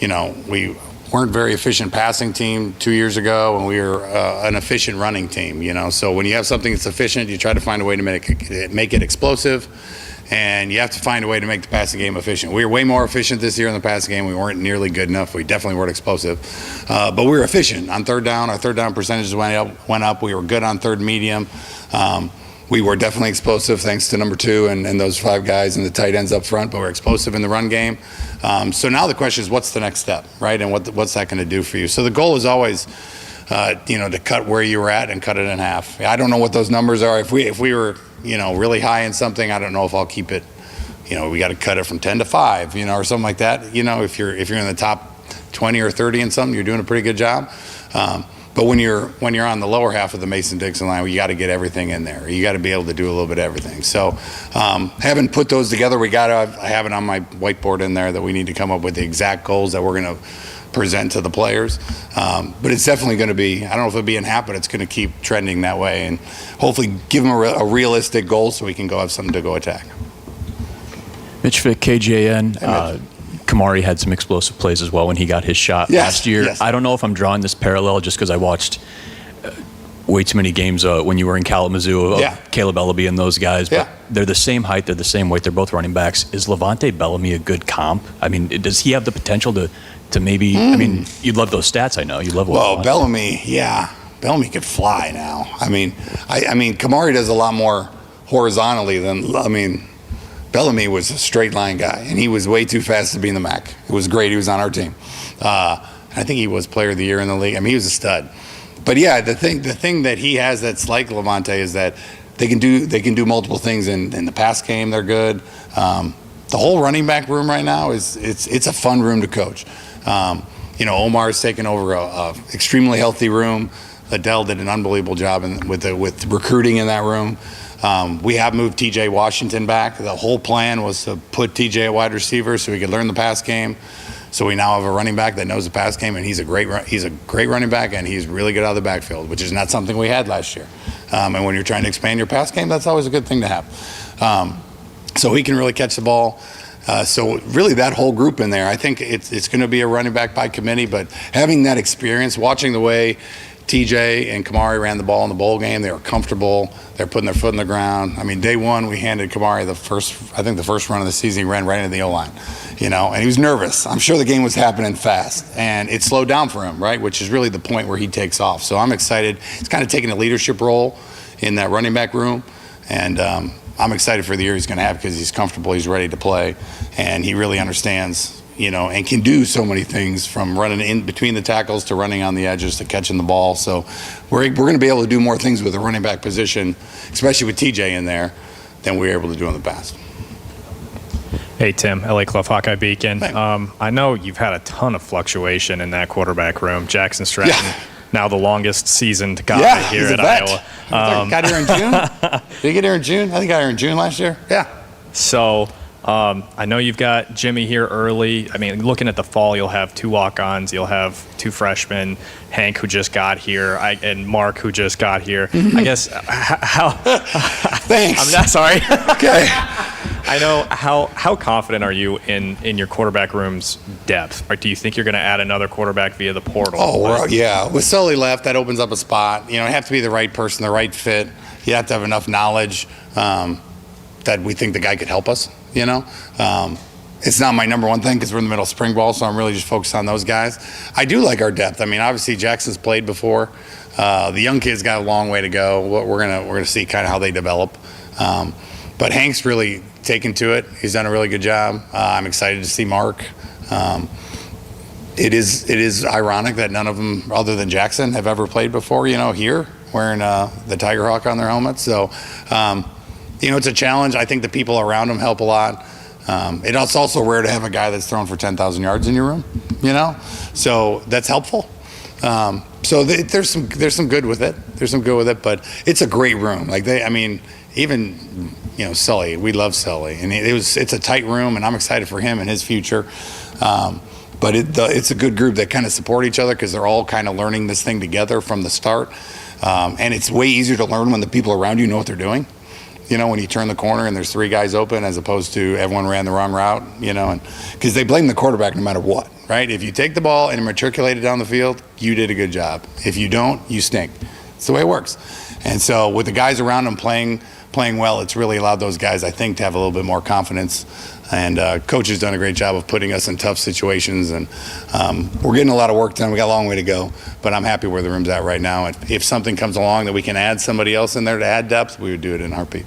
[SPEAKER 15] we weren't very efficient passing team 2 years ago, and we were an efficient running team, So when you have something that's efficient, you try to find a way to make it explosive, and you have to find a way to make the passing game efficient. We were way more efficient this year in the passing game. We weren't nearly good enough. We definitely weren't explosive, but we were efficient on third down. Our third down percentages went up. We were good on third medium. We were definitely explosive thanks to number 2 and those 5 guys and the tight ends up front, but we're explosive in the run game. So now the question is, what's the next step, right? And what's that going to do for you? So the goal is always, to cut where you were at and cut it in half. I don't know what those numbers are. If we were, really high in something, I don't know if I'll keep it. We got to cut it from 10 to 5, or something like that. If you're in the top 20 or 30 in something, you're doing a pretty good job. But when you're on the lower half of the Mason-Dixon line, you got to get everything in there. You got to be able to do a little bit of everything. So haven't put those together. I have it on my whiteboard in there that we need to come up with the exact goals that we're going to present to the players. But it's definitely going to be, I don't know if it'll be in half, but it's going to keep trending that way. And hopefully give them a realistic goal so we can go have something to go attack.
[SPEAKER 9] Mitch Fick, KJN. Kamari had some explosive plays as well when he got his shot last year.
[SPEAKER 15] Yes.
[SPEAKER 9] I don't know if I'm drawing this parallel just because I watched way too many games when you were in Kalamazoo of Caleb Ellaby and those guys. But they're the same height, they're the same weight, they're both running backs. Is Levante Bellamy a good comp? I mean, does he have the potential to maybe? I mean, you'd love those stats. I know you love.
[SPEAKER 15] Bellamy, Bellamy could fly now. I mean, Kamari does a lot more horizontally than Bellamy was a straight line guy, and he was way too fast to be in the MAC. It was great. He was on our team. I think he was Player of the Year in the league. I mean, he was a stud. But yeah, the thing that he has that's like Levante is that they can do multiple things in the pass game. They're good. The whole running back room right now it's a fun room to coach. Omar's taken over a extremely healthy room. Liddell did an unbelievable job with recruiting in that room. We have moved TJ Washington back. The whole plan was to put TJ at wide receiver so he could learn the pass game. So we now have a running back that knows the pass game, and he's a great running back, and he's really good out of the backfield, which is not something we had last year. And when you're trying to expand your pass game, that's always a good thing to have. So he can really catch the ball. So really that whole group in there, I think it's going to be a running back by committee, but having that experience, watching the way TJ and Kamari ran the ball in the bowl game. They were comfortable. They're putting their foot in the ground. I mean, day one, we handed Kamari the first run of the season. He ran right into the O-line, and he was nervous. I'm sure the game was happening fast, and it slowed down for him, right, which is really the point where he takes off. So I'm excited. He's kind of taking a leadership role in that running back room, and I'm excited for the year he's going to have because he's comfortable, he's ready to play, and he really understands and can do so many things from running in between the tackles to running on the edges to catching the ball. So we're going to be able to do more things with the running back position, especially with TJ in there, than we were able to do in the past.
[SPEAKER 6] Hey, Tim, LA Clough, Hawkeye Beacon. I know you've had a ton of fluctuation in that quarterback room. Jackson Stratton, now the longest seasoned guy here at Iowa.
[SPEAKER 15] Got here in June? Did he get here in June? I think he got here in June last year. Yeah.
[SPEAKER 6] So I know you've got Jimmy here early. I mean, looking at the fall, you'll have 2 walk-ons. You'll have 2 freshmen, Hank, who just got here, and Mark, who just got here. I guess how...
[SPEAKER 15] Thanks.
[SPEAKER 6] I'm not sorry.
[SPEAKER 15] Okay.
[SPEAKER 6] I know. How confident are you in your quarterback room's depth? Or do you think you're going to add another quarterback via the portal?
[SPEAKER 15] Oh, yeah. With Sully left, that opens up a spot. You have to be the right person, the right fit. You have to have enough knowledge that we think the guy could help us. It's not my number one thing because we're in the middle of spring ball, so I'm really just focused on those guys. I do like our depth. I mean, obviously Jackson's played before. The young kids got a long way to go. We're gonna see kind of how they develop. But Hank's really taken to it. He's done a really good job. I'm excited to see Mark. it is ironic that none of them, other than Jackson, have ever played before, here, wearing the Tiger Hawk on their helmets. So, it's a challenge. I think the people around them help a lot. It's also rare to have a guy that's thrown for 10,000 yards in your room, so that's helpful. So there's some good with it. There's some good with it, but it's a great room. Even Sully, we love Sully, and it's a tight room, and I'm excited for him and his future. But it's a good group that kind of support each other because they're all kind of learning this thing together from the start. And it's way easier to learn when the people around you know what they're doing. When you turn the corner and there's 3 guys open as opposed to everyone ran the wrong route, and because they blame the quarterback no matter what, right? If you take the ball and matriculate it down the field, you did a good job. If you don't, you stink. It's the way it works. And so with the guys around them playing well, it's really allowed those guys, I think, to have a little bit more confidence. And coach has done a great job of putting us in tough situations. And we're getting a lot of work done. We got a long way to go, but I'm happy where the room's at right now. And if something comes along that we can add somebody else in there to add depth, we would do it in a heartbeat.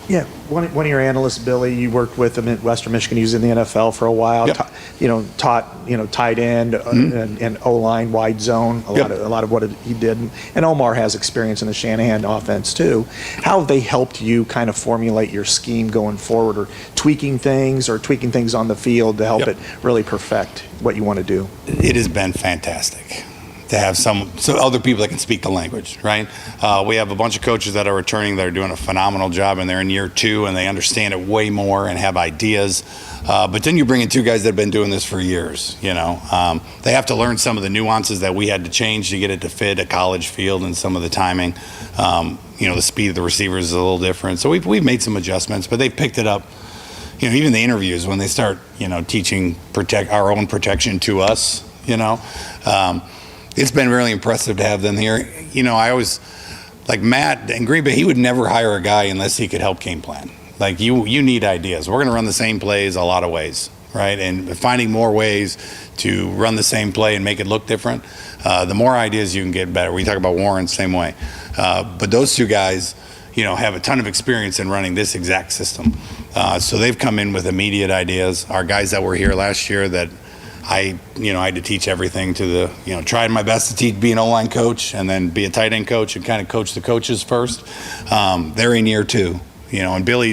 [SPEAKER 5] Yeah, one of your analysts, Billy, you worked with him at Western Michigan. He was in the NFL for a while.
[SPEAKER 15] Yep.
[SPEAKER 5] Taught tight end and O-line, wide zone. A lot of what he did. And Omar has experience in the Shanahan offense too. How have they helped you kind of formulate your scheme going forward, or tweaking things on the field to help it really perfect what you want to do?
[SPEAKER 15] It has been fantastic to have some other people that can speak the language, right? We have a bunch of coaches that are returning that are doing a phenomenal job, and they're in year 2 and they understand it way more and have ideas. But then you bring in 2 guys that have been doing this for years, They have to learn some of the nuances that we had to change to get it to fit a college field, and some of the timing. The speed of the receivers is a little different. So we've made some adjustments, but they've picked it up. Even the interviews, when they start, teaching our own protection to us, it's been really impressive to have them here. I always, like Matt in Green Bay, he would never hire a guy unless he could help game plan. Like, you need ideas. We're going to run the same plays a lot of ways, right? And finding more ways to run the same play and make it look different, the more ideas you can get, better. We talk about Warren, same way. But those 2 guys, have a ton of experience in running this exact system. So they've come in with immediate ideas. Our guys that were here last year that I had to teach everything to tried my best to teach, be an O-line coach and then be a tight end coach and kind of coach the coaches first. They're in year 2, and Billy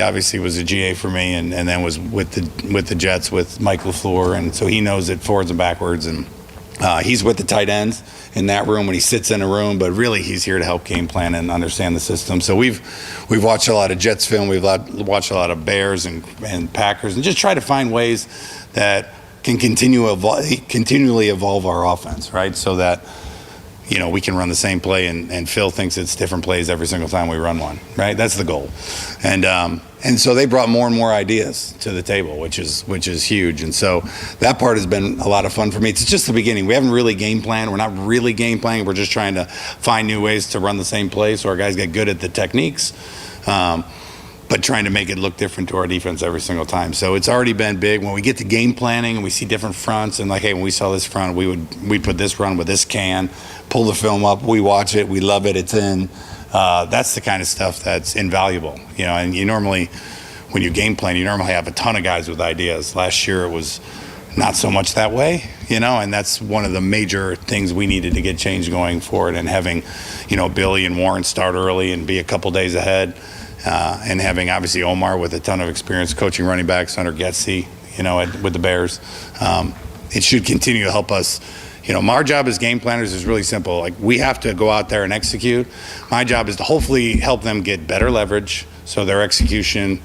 [SPEAKER 15] obviously was a GA for me, and then was with the Jets with Mike LaFleur, and so he knows it forwards and backwards, and he's with the tight ends in that room when he sits in a room, but really he's here to help game plan and understand the system. So we've watched a lot of Jets film, we've watched a lot of Bears and Packers, and just try to find ways that can continually evolve our offense, right? So that we can run the same play, and Phil thinks it's different plays every single time we run one, right? That's the goal. And so they brought more and more ideas to the table, which is huge. And so that part has been a lot of fun for me. It's just the beginning. We haven't really game planned. We're not really game planning. We're just trying to find new ways to run the same play so our guys get good at the techniques, but trying to make it look different to our defense every single time. So it's already been big. When we get to game planning and we see different fronts, and like, hey, when we saw this front, we'd put this run with this can, pull the film up, we watch it, we love it, it's in. That's the kind of stuff that's invaluable, and you normally, when you game plan, you normally have a ton of guys with ideas. Last year it was not so much that way, and that's one of the major things we needed to get change going forward, and having, Billy and Warren start early and be a couple days ahead. And having obviously Omar with a ton of experience coaching running backs under Getsy, with the Bears. It should continue to help us. My job as game planners is really simple. Like, we have to go out there and execute. My job is to hopefully help them get better leverage so their execution,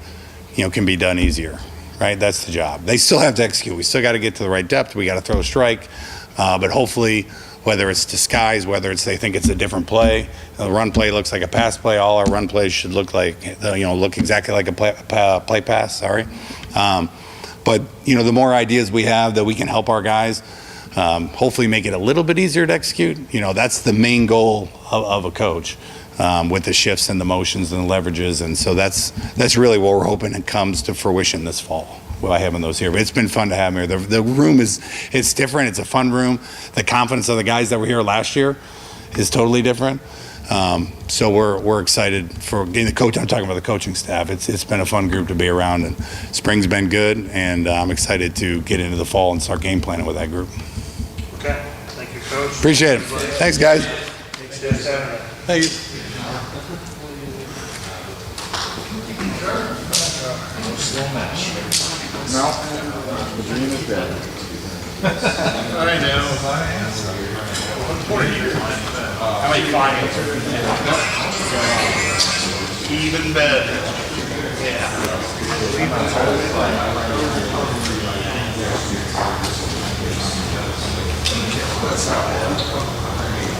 [SPEAKER 15] can be done easier, right? That's the job. They still have to execute. We still got to get to the right depth. We got to throw a strike. But hopefully, whether it's disguise, whether it's they think it's a different play, the run play looks like a pass play. All our run plays should look like, look exactly like a play pass. Sorry, but the more ideas we have that we can help our guys, hopefully make it a little bit easier to execute. That's the main goal of a coach, with the shifts and the motions and the leverages, and so that's really what we're hoping it comes to fruition this fall by having those here. But it's been fun to have them here. The room it's different. It's a fun room. The confidence of the guys that were here last year is totally different. So we're excited for getting the coach. I'm talking about the coaching staff. It's been a fun group to be around, and spring's been good, and I'm excited to get into the fall and start game planning with that group.
[SPEAKER 1] Okay, thank you, Coach.
[SPEAKER 15] Appreciate it. Thanks, guys.
[SPEAKER 11] Thank you.
[SPEAKER 16] Even better. Yeah.